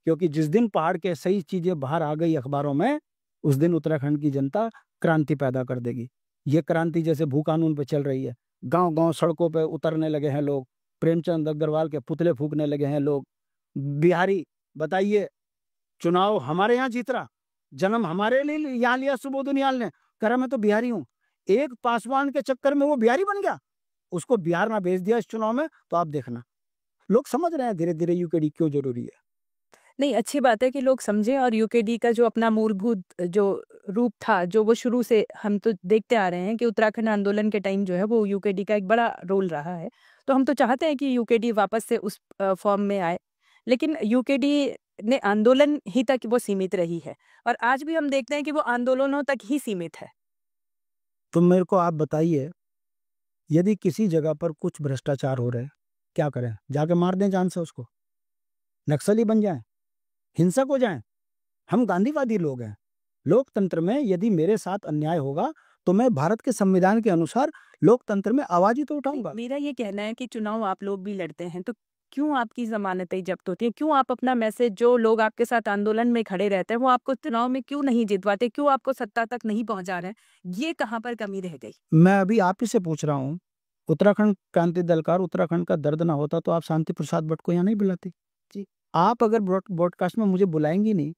क्योंकि जिस दिन पहाड़ के सही चीजें बाहर आ गई अखबारों में, उस दिन उत्तराखंड की जनता क्रांति पैदा कर देगी। ये क्रांति जैसे भू कानून पे चल रही है, गांव गांव सड़कों पे उतरने लगे हैं लोग, प्रेमचंद अग्रवाल के पुतले फूकने लगे हैं लोग। बिहारी, बताइए, चुनाव हमारे यहाँ जीत रहा, जन्म हमारे लिए यहाँ लिया सुबोध उनियाल ने, करा मैं तो बिहारी हूँ। एक पासवान के चक्कर में वो बिहारी बन गया, उसको बिहार में भेज दिया इस चुनाव में। तो आप देखना, लोग समझ रहे हैं धीरे धीरे यूकेडी क्यों जरूरी है। नहीं, अच्छी बात है कि लोग समझें, और यूकेडी का जो अपना मूलभूत जो रूप था, जो वो शुरू से हम तो देखते आ रहे हैं कि उत्तराखंड आंदोलन के टाइम जो है वो यूकेडी का एक बड़ा रोल रहा है। तो हम तो चाहते हैं कि यूकेडी वापस से उस फॉर्म में आए, लेकिन यूकेडी ने आंदोलन ही तक वो सीमित रही है, और आज भी हम देखते हैं कि वो आंदोलनों तक ही सीमित है। तो मेरे को आप बताइए, यदि किसी जगह पर कुछ भ्रष्टाचार हो रहे, क्या करें? जाके मार दें जान से उसको, नक्सली बन जाएं, हिंसक हो जाएं? हम गांधीवादी लोग हैं। लोकतंत्र में यदि मेरे साथ अन्याय होगा तो मैं भारत के संविधान के अनुसार लोकतंत्र में आवाज ही तो उठाऊंगा। मेरा ये कहना है कि चुनाव आप लोग भी लड़ते हैं, तो क्यों आपकी जमानतें जब्त होती है? क्यों आप अपना मैसेज, जो लोग आपके साथ आंदोलन में खड़े रहते हैं, वो आपको चुनाव में क्यों नहीं जितवाते? क्यों आपको सत्ता तक नहीं पहुंचा रहे? ये कहाँ पर कमी रह गई? मैं अभी आप ही से पूछ रहा हूँ, उत्तराखंड क्रांति दल का, उत्तराखंड का दर्द ना होता तो आप शांति प्रसाद भट्ट को यहाँ नहीं बुलाती जी। आप अगर ब्रॉडकास्ट में मुझे बुलाएंगी नहीं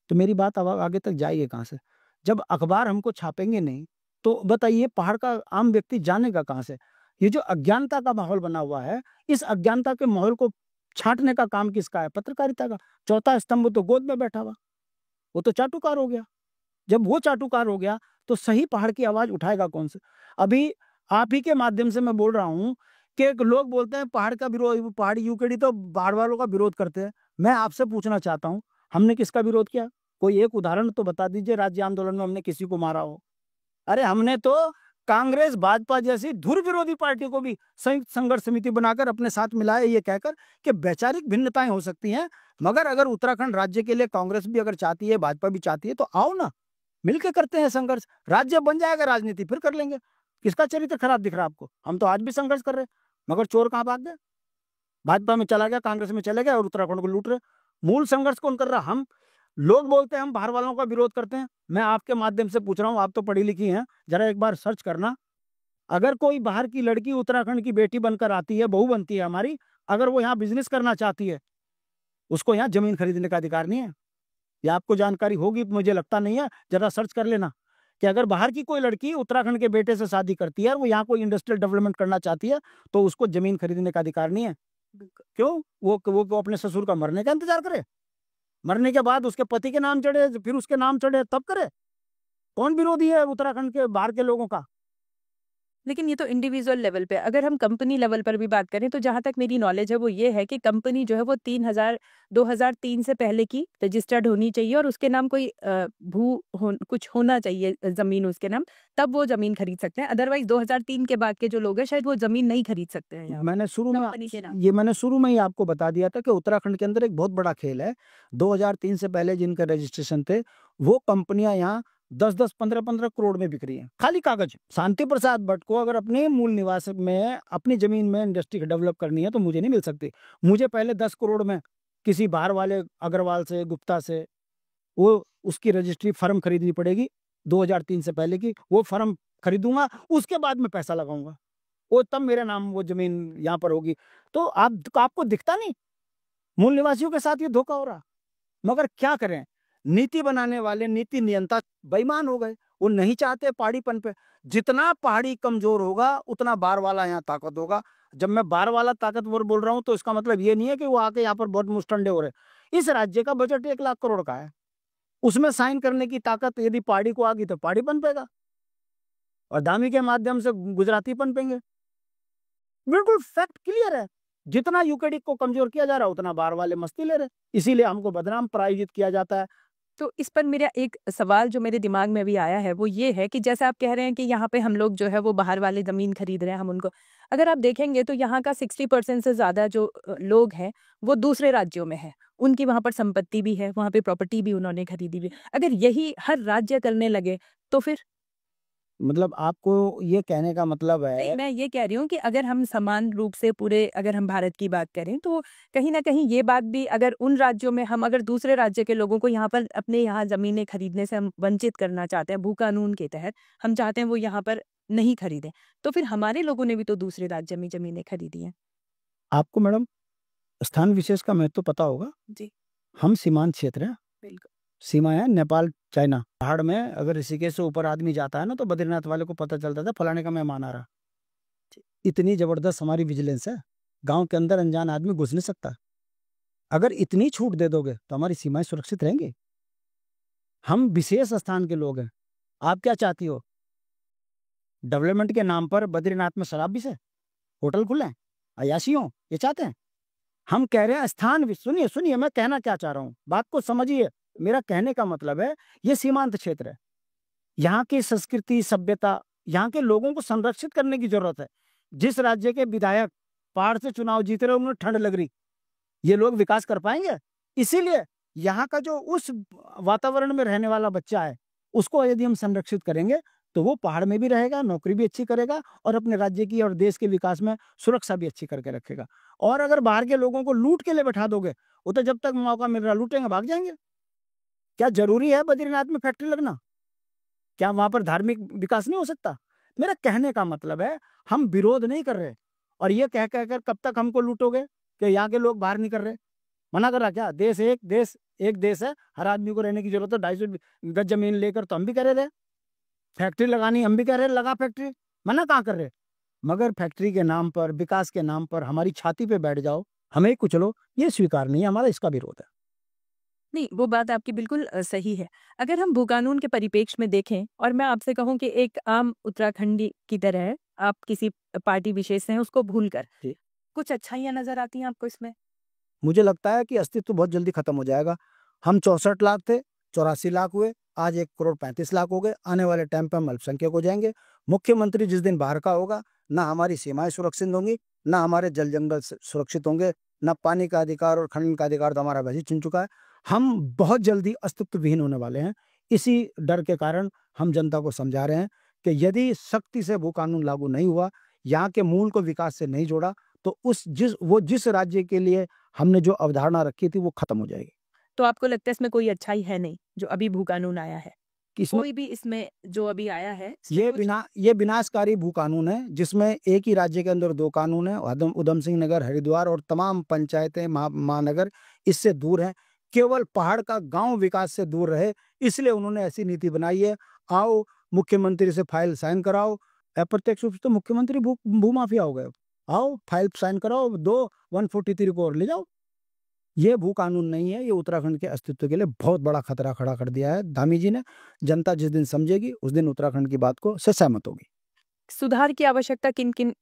तो मेरी बात आगे तक जाएगी कहाँ से? जब अखबार हमको छापेंगे नहीं तो बताइए पहाड़ का आम व्यक्ति जानेगा कहाँ से? ये जो अज्ञानता का माहौल बना हुआ है, इस अज्ञानता के माहौल को छांटने का काम किसका है? पत्रकारिता का। चौथा स्तंभ तो गोद में बैठा हुआ, वो तो चाटुकार हो गया। जब वो चाटुकार हो गया तो सही पहाड़ की आवाज उठाएगा कौन से? अभी आप ही के माध्यम से मैं बोल रहा हूँ कि लोग बोलते हैं पहाड़ का विरोध, पहाड़ी यूकेडी तो पहाड़ वालों का विरोध करते हैं। मैं आपसे पूछना चाहता हूँ, हमने किसका विरोध किया? कोई एक उदाहरण तो बता दीजिए राज्य आंदोलन में हमने किसी को मारा हो। अरे हमने तो कांग्रेस भाजपा जैसी धुर विरोधी पार्टी को भी संयुक्त संघर्ष समिति बनाकर अपने साथ मिलाया, ये कहकर कि वैचारिक भिन्नताएं हो सकती हैं, मगर अगर उत्तराखंड राज्य के लिए कांग्रेस भी अगर चाहती है, भाजपा भी चाहती है, तो आओ ना, मिलकर करते हैं संघर्ष। राज्य बन जाएगा, राजनीति फिर कर लेंगे। किसका चरित्र खराब दिख रहा है आपको? हम तो आज भी संघर्ष कर रहे हैं, मगर चोर कहाँ भाग गए? भाजपा में चला गया, कांग्रेस में चले गया और उत्तराखंड को लूट रहे। मूल संघर्ष कौन कर रहा? हम। लोग बोलते हैं हम बाहर वालों का विरोध करते हैं। मैं आपके माध्यम से पूछ रहा हूँ, आप तो पढ़ी लिखी हैं, जरा एक बार सर्च करना। अगर कोई बाहर की लड़की उत्तराखंड की बेटी बनकर आती है, बहू बनती है हमारी, अगर वो यहाँ बिजनेस करना चाहती है, उसको यहाँ जमीन खरीदने का अधिकार नहीं है। ये आपको जानकारी होगी, मुझे लगता नहीं है, जरा सर्च कर लेना कि अगर बाहर की कोई लड़की उत्तराखंड के बेटे से शादी करती है और वो यहाँ कोई इंडस्ट्रियल डेवलपमेंट करना चाहती है तो उसको जमीन खरीदने का अधिकार नहीं है। क्यों? वो अपने ससुर का मरने का इंतजार करे, मरने के बाद उसके पति के नाम चढ़े, फिर उसके नाम चढ़े, तब करे। कौन विरोधी है उत्तराखंड के बाहर के लोगों का? लेकिन ये तो इंडिविजुअल लेवल पे, अगर हम कंपनी लेवल पर भी बात करें तो जहाँ तक मेरी नॉलेज है वो ये है कि कंपनी जो है वो 2003 से पहले की रजिस्टर्ड होनी चाहिए और उसके नाम कोई कुछ होना चाहिए ज़मीन उसके नाम, तब वो ज़मीन खरीद सकते हैं। अदरवाइज़ 2003 के बाद के जो लोग हैं शायद वो ज़मीन नहीं खरीद सकते हैं यहाँ पे, कंपनी के नाम। मैंने शुरू में ही आपको बता दिया था कि उत्तराखंड के अंदर एक बहुत बड़ा खेल है। 2003 से पहले जिनका रजिस्ट्रेशन थे, वो कंपनियां यहाँ 10-10, 15-15 करोड़ में बिक रही हैं, खाली कागज। शांति प्रसाद भट्ट को अगर अपने मूल निवास में अपनी जमीन में इंडस्ट्री डेवलप करनी है तो मुझे नहीं मिल सकती। मुझे पहले 10 करोड़ में किसी बाहर वाले अग्रवाल से, गुप्ता से, वो उसकी रजिस्ट्री फर्म खरीदनी पड़ेगी 2003 से पहले की। वो फर्म खरीदूंगा, उसके बाद में पैसा लगाऊंगा, वो तब मेरे नाम वो जमीन यहाँ पर होगी। तो आपको दिखता नहीं मूल निवासियों के साथ ये धोखा हो रहा। मगर क्या करें, नीति बनाने वाले, नीति नियंता बेईमान हो गए। वो नहीं चाहते पहाड़ीपन पे। जितना पहाड़ी कमजोर होगा उतना बार वाला यहाँ ताकत होगा। जब मैं बार वाला ताकतवर बोल रहा हूँ तो इसका मतलब ये नहीं है कि वो आके यहाँ पर बहुत मुस्टंडे हो रहे। इस राज्य का बजट 1 लाख करोड़ का है, उसमें साइन करने की ताकत यदि पहाड़ी को आ गई तो पहाड़ी पनपेगा और दामी के माध्यम से गुजराती पनपेंगे। बिल्कुल फैक्ट क्लियर है। जितना यूकेडी को कमजोर किया जा रहा है उतना बार वाले मस्ती ले रहे, इसीलिए हमको बदनाम प्रायोजित किया जाता है। तो इस पर मेरा एक सवाल जो मेरे दिमाग में अभी आया है वो ये है कि जैसे आप कह रहे हैं कि यहाँ पे हम लोग जो है वो बाहर वाले ज़मीन खरीद रहे हैं, हम उनको, अगर आप देखेंगे तो यहाँ का 60% से ज़्यादा जो लोग हैं वो दूसरे राज्यों में हैं। उनकी वहाँ पर संपत्ति भी है, वहाँ पे प्रॉपर्टी भी उन्होंने खरीदी भी। अगर यही हर राज्य करने लगे तो फिर? मतलब आपको ये कहने का मतलब नहीं, है? मैं ये कह रही हूँ कि अगर हम समान रूप से पूरे, अगर हम भारत की बात करें तो कहीं न कहीं ये बात भी, अगर उन राज्यों में हम अगर दूसरे राज्य के लोगों को यहाँ पर अपने यहाँ ज़मीनें खरीदने से हम वंचित करना चाहते हैं, भू कानून के तहत हम चाहते हैं वो यहाँ पर नहीं खरीदें, तो फिर हमारे लोगों ने भी तो दूसरे राज्य में ज़मीनें खरीदी हैं। आपको मैडम स्थान विशेष का महत्व पता होगा। जी, हम सीमांत क्षेत्र है, बिल्कुल। सीमा है नेपाल चाइना। पहाड़ में अगर ऋषिकेश से ऊपर आदमी जाता है ना तो बद्रीनाथ वाले को पता चलता था फलाने का मेहमान आ रहा। इतनी जबरदस्त हमारी विजिलेंस है, गांव के अंदर अनजान आदमी घुस नहीं सकता। अगर इतनी छूट दे दोगे तो हमारी सीमाएं सुरक्षित रहेंगी। हम विशेष स्थान के लोग हैं। आप क्या चाहती हो, डेवलपमेंट के नाम पर बद्रीनाथ में शराब भी से होटल खुले, अयाशी हो, ये चाहते हैं? हम कह रहे हैं स्थान। सुनिए सुनिए, मैं कहना क्या चाह रहा हूँ, बात को समझिए। मेरा कहने का मतलब है ये सीमांत क्षेत्र है, यहाँ की संस्कृति सभ्यता, यहाँ के लोगों को संरक्षित करने की जरूरत है। जिस राज्य के विधायक पहाड़ से चुनाव जीत रहे उन्हें ठंड लग रही, ये लोग विकास कर पाएंगे? इसीलिए यहाँ का जो उस वातावरण में रहने वाला बच्चा है उसको यदि हम संरक्षित करेंगे तो वो पहाड़ में भी रहेगा, नौकरी भी अच्छी करेगा और अपने राज्य की और देश के विकास में सुरक्षा भी अच्छी करके रखेगा। और अगर बाहर के लोगों को लूट के लिए बैठा दोगे, वो तो जब तक मौका मिल रहा लूटेंगे, भाग जाएंगे। क्या जरूरी है बद्रीनाथ में फैक्ट्री लगना? क्या वहां पर धार्मिक विकास नहीं हो सकता? मेरा कहने का मतलब है हम विरोध नहीं कर रहे। और ये कह कहकर कब तक हमको लूटोगे कि यहाँ के लोग बाहर नहीं कर रहे? मना कर रहा क्या? देश एक देश है, हर आदमी को रहने की जरूरत है। 250 गज जमीन लेकर तो हम भी कह रहे थे फैक्ट्री लगानी, हम भी कह रहे लगा फैक्ट्री, मना कहाँ कर रहे? मगर फैक्ट्री के नाम पर, विकास के नाम पर हमारी छाती पे बैठ जाओ, हमें ही कुचलो, ये स्वीकार नहीं है हमारा, इसका विरोध है। नहीं, वो बात आपकी बिल्कुल सही है। अगर हम भू-कानून के परिप्रेक्ष्य में देखें और मैं आपसे कहूँ कि एक आम उत्तराखंडी की तरह आप किसी पार्टी विशेष से हैं उसको भूलकर, जी। कुछ अच्छाइयाँ नज़र आती हैं आपको इसमें? मुझे लगता है कि अस्तित्व बहुत जल्दी खत्म हो जाएगा। हम 64 लाख थे, 84 लाख हुए, आज 1 करोड़ 35 लाख हो गए। आने वाले टाइम पे हम अल्पसंख्यक हो जाएंगे। मुख्यमंत्री जिस दिन बाहर का होगा, ना हमारी सीमाएं सुरक्षित होंगी, ना हमारे जल जंगल सुरक्षित होंगे, ना पानी का अधिकार और खनन का अधिकार तो हमारा वैसे ही छिन चुका है। हम बहुत जल्दी अस्तित्व विहीन होने वाले हैं। इसी डर के कारण हम जनता को समझा रहे हैं कि यदि सख्ती से भू कानून लागू नहीं हुआ, यहाँ के मूल को विकास से नहीं जोड़ा, तो जिस राज्य के लिए हमने जो अवधारणा रखी थी वो खत्म हो जाएगी। तो आपको लगता है इसमें कोई अच्छाई है नहीं, जो अभी भू-कानून आया है? कि इसमें कोई भी इसमें जो अभी आया है, इसमें कुछ ये विनाशकारी भू कानून है, जिसमें एक ही राज्य के अंदर 2 कानून है। उधम सिंह नगर, हरिद्वार और तमाम पंचायतें, महानगर इससे दूर हैं। केवल पहाड़ का गांव विकास से दूर रहे, इसलिए उन्होंने ऐसी नीति बनाई है। आओ मुख्यमंत्री से फाइल साइन कराओ। अप्रत्यक्ष रूप से तो मुख्यमंत्री भूमाफिया हो गए। आओ फाइल साइन कराओ, दो 143 को और ले जाओ। ये भू कानून नहीं है, ये उत्तराखंड के अस्तित्व के लिए बहुत बड़ा खतरा खड़ा कर दिया है धामी जी ने। जनता जिस दिन समझेगी उस दिन उत्तराखंड की बात को से सहमत होगी। सुधार की आवश्यकता किन किन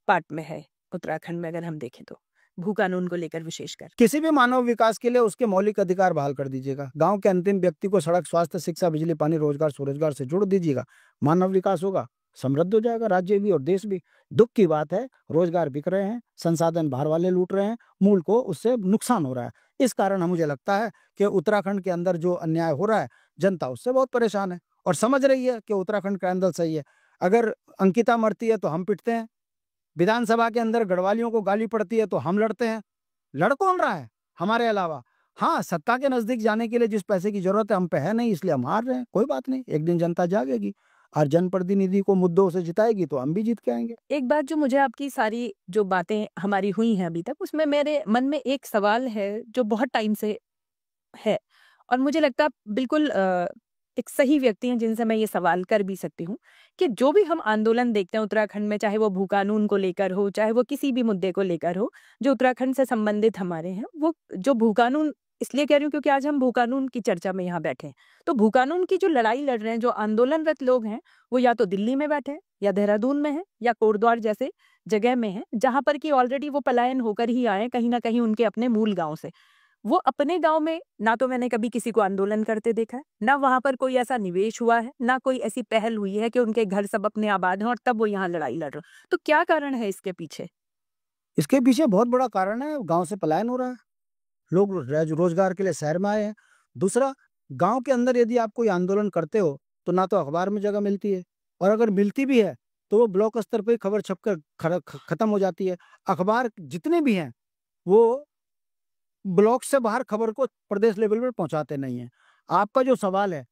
पार्ट में है उत्तराखंड में, अगर हम देखें तो भू कानून को लेकर विशेषकर? किसी भी मानव विकास के लिए उसके मौलिक अधिकार बहाल कर दीजिएगा। गांव के अंतिम व्यक्ति को सड़क, स्वास्थ्य, शिक्षा, बिजली, पानी, रोजगार, स्वरोजगार से जोड़ दीजिएगा। मानव विकास होगा, समृद्ध हो जाएगा राज्य भी और देश भी। दुख की बात है, रोजगार बिक रहे हैं, संसाधन बाहर वाले लूट रहे हैं, मूल को उससे नुकसान हो रहा है। इस कारण मुझे लगता है कि उत्तराखंड के अंदर जो अन्याय हो रहा है, जनता उससे बहुत परेशान है और समझ रही है कि उत्तराखंड का आंदोलन सही है। अगर अंकिता मरती है तो हम पिटते हैं, विधानसभा के अंदर गढ़वालियों को गाली पड़ती है तो हम लड़ते हैं। लड़ कौन रहा है हमारे अलावा? हाँ, सत्ता के नजदीक जाने के लिए जिस पैसे की जरूरत है हम पे है नहीं, इसलिए हम हार रहे हैं। कोई बात नहीं, एक दिन जनता जागेगी और जनप्रतिनिधि को मुद्दों से जिताएगी तो हम भी जीत के आएंगे। एक बात जो मुझे आपकी सारी जो बातें हमारी हुई हैं अभी तक, उसमें मेरे मन में एक सवाल है जो बहुत टाइम से है, और मुझे लगता है आप बिल्कुल एक सही व्यक्ति हैं जिनसे मैं ये सवाल कर भी सकती हूँ कि जो भी हम आंदोलन देखते हैं उत्तराखंड में, चाहे वो भू कानून को लेकर हो, चाहे वो किसी भी मुद्दे को लेकर हो जो उत्तराखंड से संबंधित हमारे हैं, वो जो भू कानून, इसलिए कह रही हूँ क्योंकि आज हम भू कानून की चर्चा में यहाँ बैठे हैं, तो भू कानून की जो लड़ाई लड़ रहे हैं, जो आंदोलनरत लोग हैं, वो या तो दिल्ली में बैठे हैं, या देहरादून में है, या कोटद्वार जैसे जगह में है, जहां पर कि ऑलरेडी वो पलायन होकर ही आए कहीं ना कहीं उनके अपने मूल गांव से। वो अपने गांव में ना तो मैंने कभी किसी को आंदोलन करते देखा है, ना वहां पर कोई ऐसा निवेश हुआ है, ना कोई ऐसी पहल हुई है कि उनके घर सब अपने आबाद हैं और तब वो यहाँ लड़ाई लड़ रहे हो। तो क्या कारण है इसके पीछे? इसके पीछे बहुत बड़ा कारण है, गांव से पलायन हो रहा है, लोग रोजगार के लिए शहर में आए हैं। दूसरा, गांव के अंदर यदि आप कोई आंदोलन करते हो तो ना तो अखबार में जगह मिलती है, और अगर मिलती भी है तो वो ब्लॉक स्तर पे खबर छपकर खत्म हो जाती है। अखबार जितने भी हैं वो ब्लॉक से बाहर खबर को प्रदेश लेवल पर पहुंचाते नहीं है। आपका जो सवाल है,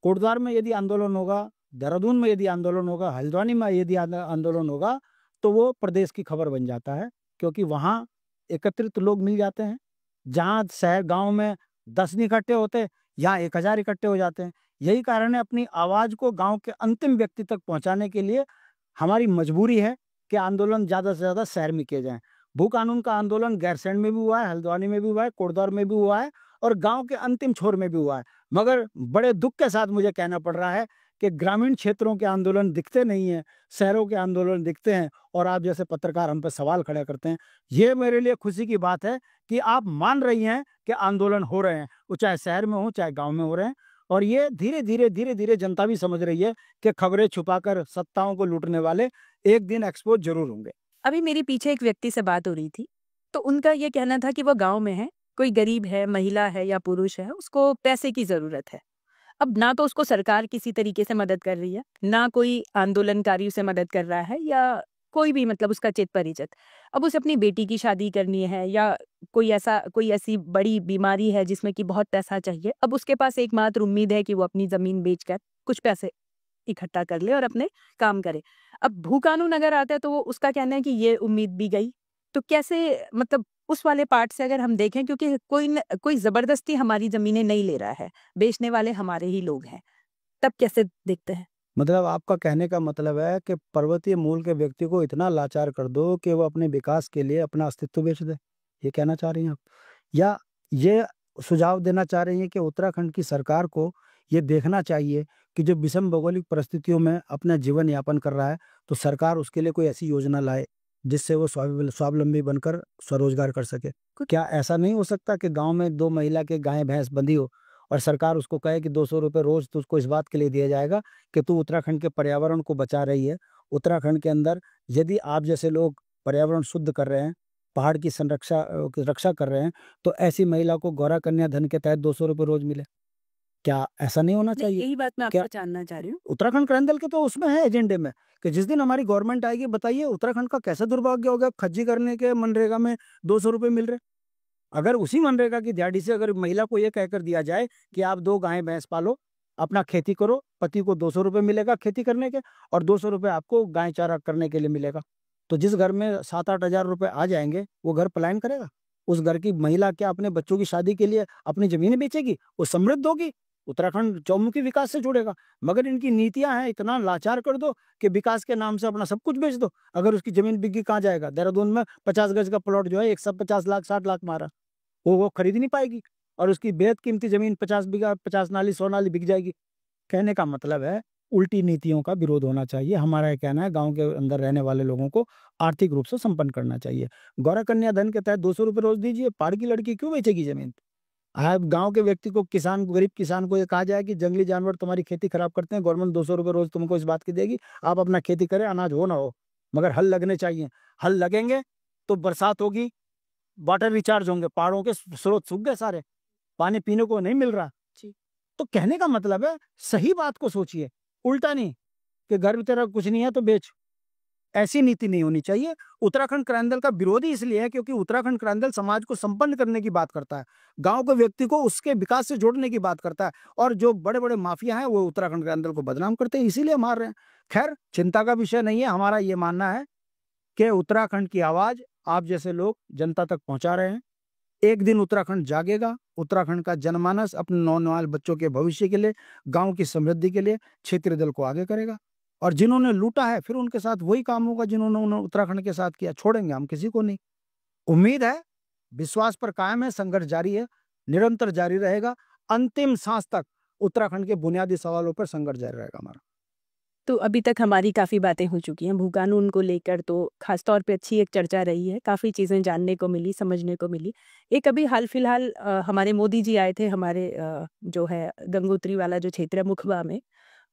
कोटद्वार में यदि आंदोलन होगा, देहरादून में यदि आंदोलन होगा, हल्द्वानी में यदि आंदोलन होगा तो वो प्रदेश की खबर बन जाता है, क्योंकि वहाँ एकत्रित लोग मिल जाते हैं। जहाँ शहर गांव में 10 नहीं इकट्ठे होते, यहाँ 1000 इकट्ठे हो जाते हैं। यही कारण है, अपनी आवाज को गांव के अंतिम व्यक्ति तक पहुंचाने के लिए हमारी मजबूरी है कि आंदोलन ज्यादा से ज्यादा शहर में किए जाएं। भू कानून का आंदोलन गैरसैंण में भी हुआ है, हल्द्वानी में भी हुआ है, कोटद्वार में भी हुआ है और गांव के अंतिम छोर में भी हुआ है। मगर बड़े दुख के साथ मुझे कहना पड़ रहा है कि ग्रामीण क्षेत्रों के आंदोलन दिखते नहीं हैं, शहरों के आंदोलन दिखते हैं, और आप जैसे पत्रकार हम पे सवाल खड़े करते हैं। ये मेरे लिए खुशी की बात है कि आप मान रही हैं कि आंदोलन हो रहे हैं, वो चाहे शहर में हो चाहे गांव में हो रहे हैं। और ये धीरे धीरे जनता भी समझ रही है कि खबरें छुपाकर सत्ताओं को लूटने वाले एक दिन एक्सपोज जरूर होंगे। अभी मेरे पीछे एक व्यक्ति से बात हो रही थी, तो उनका ये कहना था कि वो गांव में है, कोई गरीब है, महिला है या पुरुष है, उसको पैसे की जरूरत है। अब ना तो उसको सरकार किसी तरीके से मदद कर रही है, ना कोई आंदोलनकारी उसे मदद कर रहा है, या कोई भी मतलब उसका चित परिचित। अब उसे अपनी बेटी की शादी करनी है, या कोई ऐसी बड़ी बीमारी है जिसमें कि बहुत पैसा चाहिए। अब उसके पास एकमात्र उम्मीद है कि वो अपनी जमीन बेचकर कुछ पैसे इकट्ठा कर ले और अपने काम करे। अब भू कानून अगर आता है तो वो उसका कहना है कि ये उम्मीद भी गई। तो कैसे, मतलब उस वाले पार्ट से अगर हम देखें, क्योंकि कोई जबरदस्ती हमारी जमीनें नहीं ले रहा है, बेचने वाले हमारे ही लोग हैं, तब कैसे देखते हैं? मतलब आपका कहने का मतलब है कि पर्वतीय मूल के व्यक्ति को इतना लाचार कर दो कि वो अपने विकास के लिए अपना अस्तित्व बेच दे, ये कहना चाह रही हैं आप? या ये सुझाव देना चाह रही हैं कि उत्तराखंड की सरकार को ये देखना चाहिए कि जो विषम भौगोलिक परिस्थितियों में अपना जीवन यापन कर रहा है, तो सरकार उसके लिए कोई ऐसी योजना लाए जिससे वो स्वावलंबी बनकर स्वरोजगार कर सके? क्या ऐसा नहीं हो सकता कि गांव में 2 महिला के गाय भैंस बंधी हो और सरकार उसको कहे कि 200 रुपये रोज तुझको इस बात के लिए दिया जाएगा कि तू उत्तराखंड के पर्यावरण को बचा रही है। उत्तराखंड के अंदर यदि आप जैसे लोग पर्यावरण शुद्ध कर रहे हैं, पहाड़ की रक्षा कर रहे हैं, तो ऐसी महिला को गौरा कन्या धन के तहत 200 रुपये रोज मिले। क्या ऐसा नहीं होना चाहिए? यही बात मैं क्या आपसे जानना चाह रही हूँ। उत्तराखंड क्रांति दल के तो उसमें है एजेंडे में कि जिस दिन हमारी गवर्नमेंट आएगी, बताइए उत्तराखंड का कैसा दुर्भाग्य हो गया, खज्जी करने के मनरेगा में 200 रुपये मिल रहे। अगर उसी मनरेगा की दिहाड़ी से अगर महिला को ये कहकर दिया जाए कि आप 2 गाय भैंस पालो, अपना खेती करो, पति को 200 रुपये मिलेगा खेती करने के और 200 रुपये आपको गाय चारा करने के लिए मिलेगा, तो जिस घर में 7-8 हजार रुपये आ जाएंगे वो घर पलायन करेगा? उस घर की महिला क्या अपने बच्चों की शादी के लिए अपनी जमीन बेचेगी? वो समृद्ध होगी, उत्तराखंड चौमुखी विकास से जुड़ेगा। मगर इनकी नीतियां हैं, इतना लाचार कर दो कि विकास के नाम से अपना सब कुछ बेच दो। अगर उसकी जमीन बिक गई, कहाँ जाएगा? देहरादून में 50 गज का प्लॉट जो है 150 लाख 60 लाख मारा, वो खरीद नहीं पाएगी और उसकी बेहद कीमती जमीन 50 बीघा 50 नाली 100 नाली बिक जाएगी। कहने का मतलब है उल्टी नीतियों का विरोध होना चाहिए। हमारा ये कहना है गांव के अंदर रहने वाले लोगों को आर्थिक रूप से संपन्न करना चाहिए। गौरा कन्या धन के तहत 200 रुपये रोज दीजिए। पहाड़ की लड़की क्यों बेचेगी जमीन? आप गांव के व्यक्ति को, किसान को, गरीब किसान को ये कहा जाए कि जंगली जानवर तुम्हारी खेती खराब करते हैं, गवर्नमेंट 200 रुपये रोज तुमको इस बात की देगी, आप अपना खेती करें, अनाज हो ना हो, मगर हल लगने चाहिए। हल लगेंगे तो बरसात होगी, वाटर रिचार्ज होंगे, पहाड़ों के स्रोत सूख गए सारे, पानी पीने को नहीं मिल रहा। तो कहने का मतलब है सही बात को सोचिए, उल्टा नहीं कि घर में तेरा कुछ नहीं है तो बेच। ऐसी नीति नहीं होनी चाहिए। उत्तराखंड क्रांदल का विरोधी इसलिए है क्योंकि उत्तराखंड क्रांदल समाज को संपन्न करने की बात करता है, गांव के व्यक्ति को उसके विकास से जोड़ने की बात करता है, और जो बड़े बड़े माफिया हैं वो उत्तराखंड क्रांदल को बदनाम करते हैं, इसीलिए मार रहे हैं। खैर, चिंता का विषय नहीं है। हमारा ये मानना है कि उत्तराखंड की आवाज आप जैसे लोग जनता तक पहुंचा रहे हैं। एक दिन उत्तराखंड जागेगा। उत्तराखंड का जनमानस अपने नौजवान बच्चों के भविष्य के लिए, गांव की समृद्धि के लिए क्षेत्रीय दल को आगे करेगा, और जिन्होंने लूटा है फिर उनके साथ वही काम होगा जिन्होंने उत्तराखंड के साथ किया। छोड़ेंगे हम किसी को नहीं। उम्मीद है, विश्वास पर कायम है, संघर्ष जारी है, निरंतर जारी रहेगा। अंतिम सांस तक उत्तराखंड के बुनियादी सवालों पर संघर्ष जारी रहेगा हमारा। तो अभी तक हमारी काफ़ी बातें हो चुकी हैं भू कानून को लेकर, तो खासतौर पे अच्छी एक चर्चा रही है, काफ़ी चीज़ें जानने को मिली, समझने को मिली। एक अभी हाल फिलहाल हमारे मोदी जी आए थे हमारे जो है गंगोत्री वाला जो क्षेत्र है मुखबा में,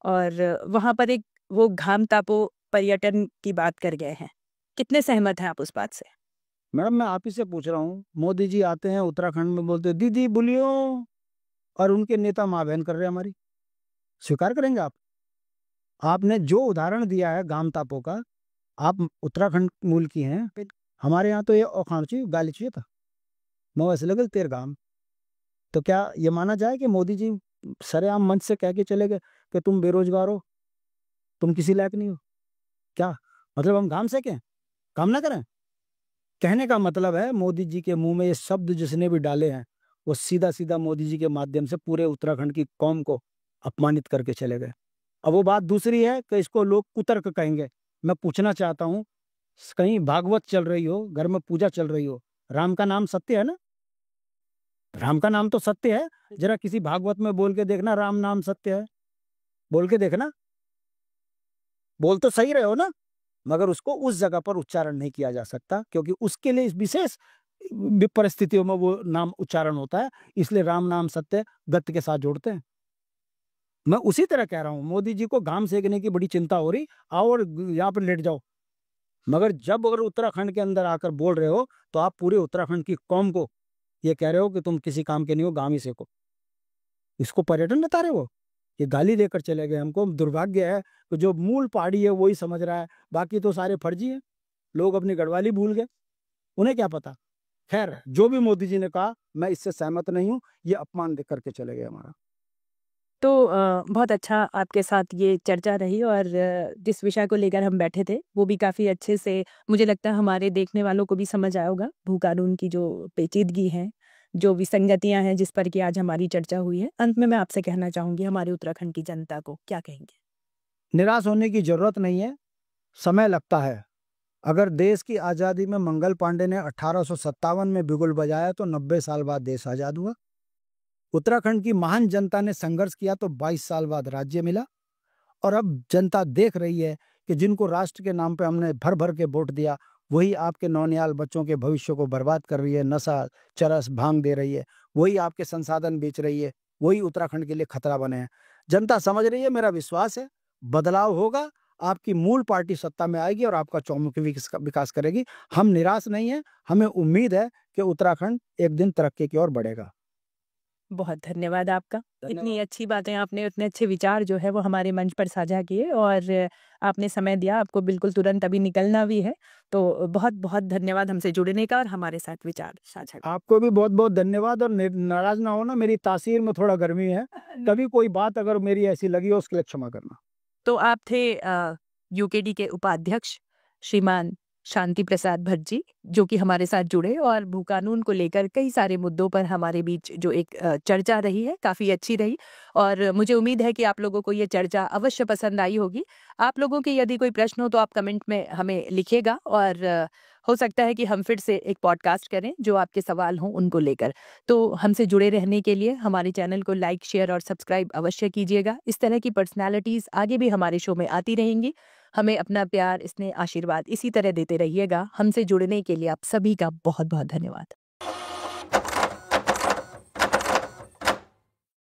और वहाँ पर एक वो घाम तापो पर्यटन की बात कर गए हैं। कितने सहमत हैं आप उस बात से? मैडम, मैं आप ही से पूछ रहा हूँ, मोदी जी आते हैं उत्तराखंड में, बोलते दीदी बोलियो, और उनके नेता माँ बहन कर रहे हैं हमारी। स्वीकार करेंगे आप? आपने जो उदाहरण दिया है गाम तापो का, आप उत्तराखंड मूल की हैं, हमारे यहाँ तो ये औखाणची गाली चाहिए था, मैं ऐसे लगल तेर गाम। तो क्या ये माना जाए कि मोदी जी सरेआम मंच से कह के चले गए कि तुम बेरोजगार हो, तुम किसी लायक नहीं हो? क्या मतलब हम घाम से क्या काम ना करें? कहने का मतलब है मोदी जी के मुंह में ये शब्द जिसने भी डाले हैं वो सीधा सीधा मोदी जी के माध्यम से पूरे उत्तराखंड की कौम को अपमानित करके चले गए। अब वो बात दूसरी है कि इसको लोग कुतर्क कहेंगे। मैं पूछना चाहता हूँ, कहीं भागवत चल रही हो, घर में पूजा चल रही हो, राम का नाम सत्य है ना? राम का नाम तो सत्य है। जरा किसी भागवत में बोल के देखना राम नाम सत्य है, बोल के देखना। बोल तो सही रहे हो ना, मगर उसको उस जगह पर उच्चारण नहीं किया जा सकता क्योंकि उसके लिए इस विशेष परिस्थितियों में वो नाम उच्चारण होता है। इसलिए राम नाम सत्य गत्य के साथ जोड़ते हैं। मैं उसी तरह कह रहा हूं, मोदी जी को घाम सेकने की बड़ी चिंता हो रही, आओ और यहाँ पर लेट जाओ। मगर जब अगर उत्तराखंड के अंदर आकर बोल रहे हो तो आप पूरे उत्तराखंड की कौम को ये कह रहे हो कि तुम किसी काम के नहीं हो, घाम ही सेको। इसको पर्यटन बता रहे हो? ये गाली देकर चले गए। हमको दुर्भाग्य है कि जो मूल पहाड़ी है वही समझ रहा है, बाकी तो सारे फर्जी हैं। लोग अपनी गढ़वाली भूल गए, उन्हें क्या पता। खैर, जो भी मोदी जी ने कहा मैं इससे सहमत नहीं हूँ। ये अपमान देख करके चले गए हमारा। तो बहुत अच्छा आपके साथ ये चर्चा रही, और जिस विषय को लेकर हम बैठे थे वो भी काफ़ी अच्छे से मुझे लगता है हमारे देखने वालों को भी समझ आया होगा। भू कानून की जो पेचीदगी है, जो विसंगतियां हैं जिस पर कि आज हमारी चर्चा हुई है, अंत में मैं आपसे कहना चाहूँगी हमारे उत्तराखंड की जनता को क्या कहेंगे? निराश होने की जरूरत नहीं है, समय लगता है। अगर देश की आज़ादी में मंगल पांडे ने 1857 में बिगुल बजाया तो 90 साल बाद देश आज़ाद हुआ। उत्तराखंड की महान जनता ने संघर्ष किया तो 22 साल बाद राज्य मिला। और अब जनता देख रही है कि जिनको राष्ट्र के नाम पे हमने भर भर के वोट दिया वही आपके नौनियाल बच्चों के भविष्य को बर्बाद कर रही है, नशा चरस भांग दे रही है, वही आपके संसाधन बेच रही है, वही उत्तराखंड के लिए खतरा बने हैं। जनता समझ रही है, मेरा विश्वास है बदलाव होगा, आपकी मूल पार्टी सत्ता में आएगी और आपका चौमुखी विकास करेगी। हम निराश नहीं है, हमें उम्मीद है कि उत्तराखंड एक दिन तरक्की की ओर बढ़ेगा। बहुत धन्यवाद आपका। इतनी अच्छी बातें आपने, इतने अच्छे विचार जो है वो हमारे मंच पर साझा किए, और आपने समय दिया। आपको बिल्कुल तुरंत अभी निकलना भी है, तो बहुत बहुत धन्यवाद हमसे जुड़ने का और हमारे साथ विचार साझा करने का। आपको भी बहुत बहुत धन्यवाद, और नाराज ना होना, मेरी तासीर में थोड़ा गर्मी है, कभी कोई बात अगर मेरी ऐसी लगी हो उसके लिए क्षमा करना। तो आप थे यूकेडी के उपाध्यक्ष श्रीमान शांति प्रसाद भट्ट जी, जो कि हमारे साथ जुड़े और भू कानून को लेकर कई सारे मुद्दों पर हमारे बीच जो एक चर्चा रही है, काफ़ी अच्छी रही और मुझे उम्मीद है कि आप लोगों को ये चर्चा अवश्य पसंद आई होगी। आप लोगों के यदि कोई प्रश्न हो तो आप कमेंट में हमें लिखिएगा और हो सकता है कि हम फिर से एक पॉडकास्ट करें जो आपके सवाल हों उनको लेकर। तो हमसे जुड़े रहने के लिए हमारे चैनल को लाइक, शेयर और सब्सक्राइब अवश्य कीजिएगा। इस तरह की पर्सनैलिटीज़ आगे भी हमारे शो में आती रहेंगी। हमें अपना प्यार, स्नेह, आशीर्वाद इसी तरह देते रहिएगा। हमसे जुड़ने के लिए आप सभी का बहुत-बहुत धन्यवाद।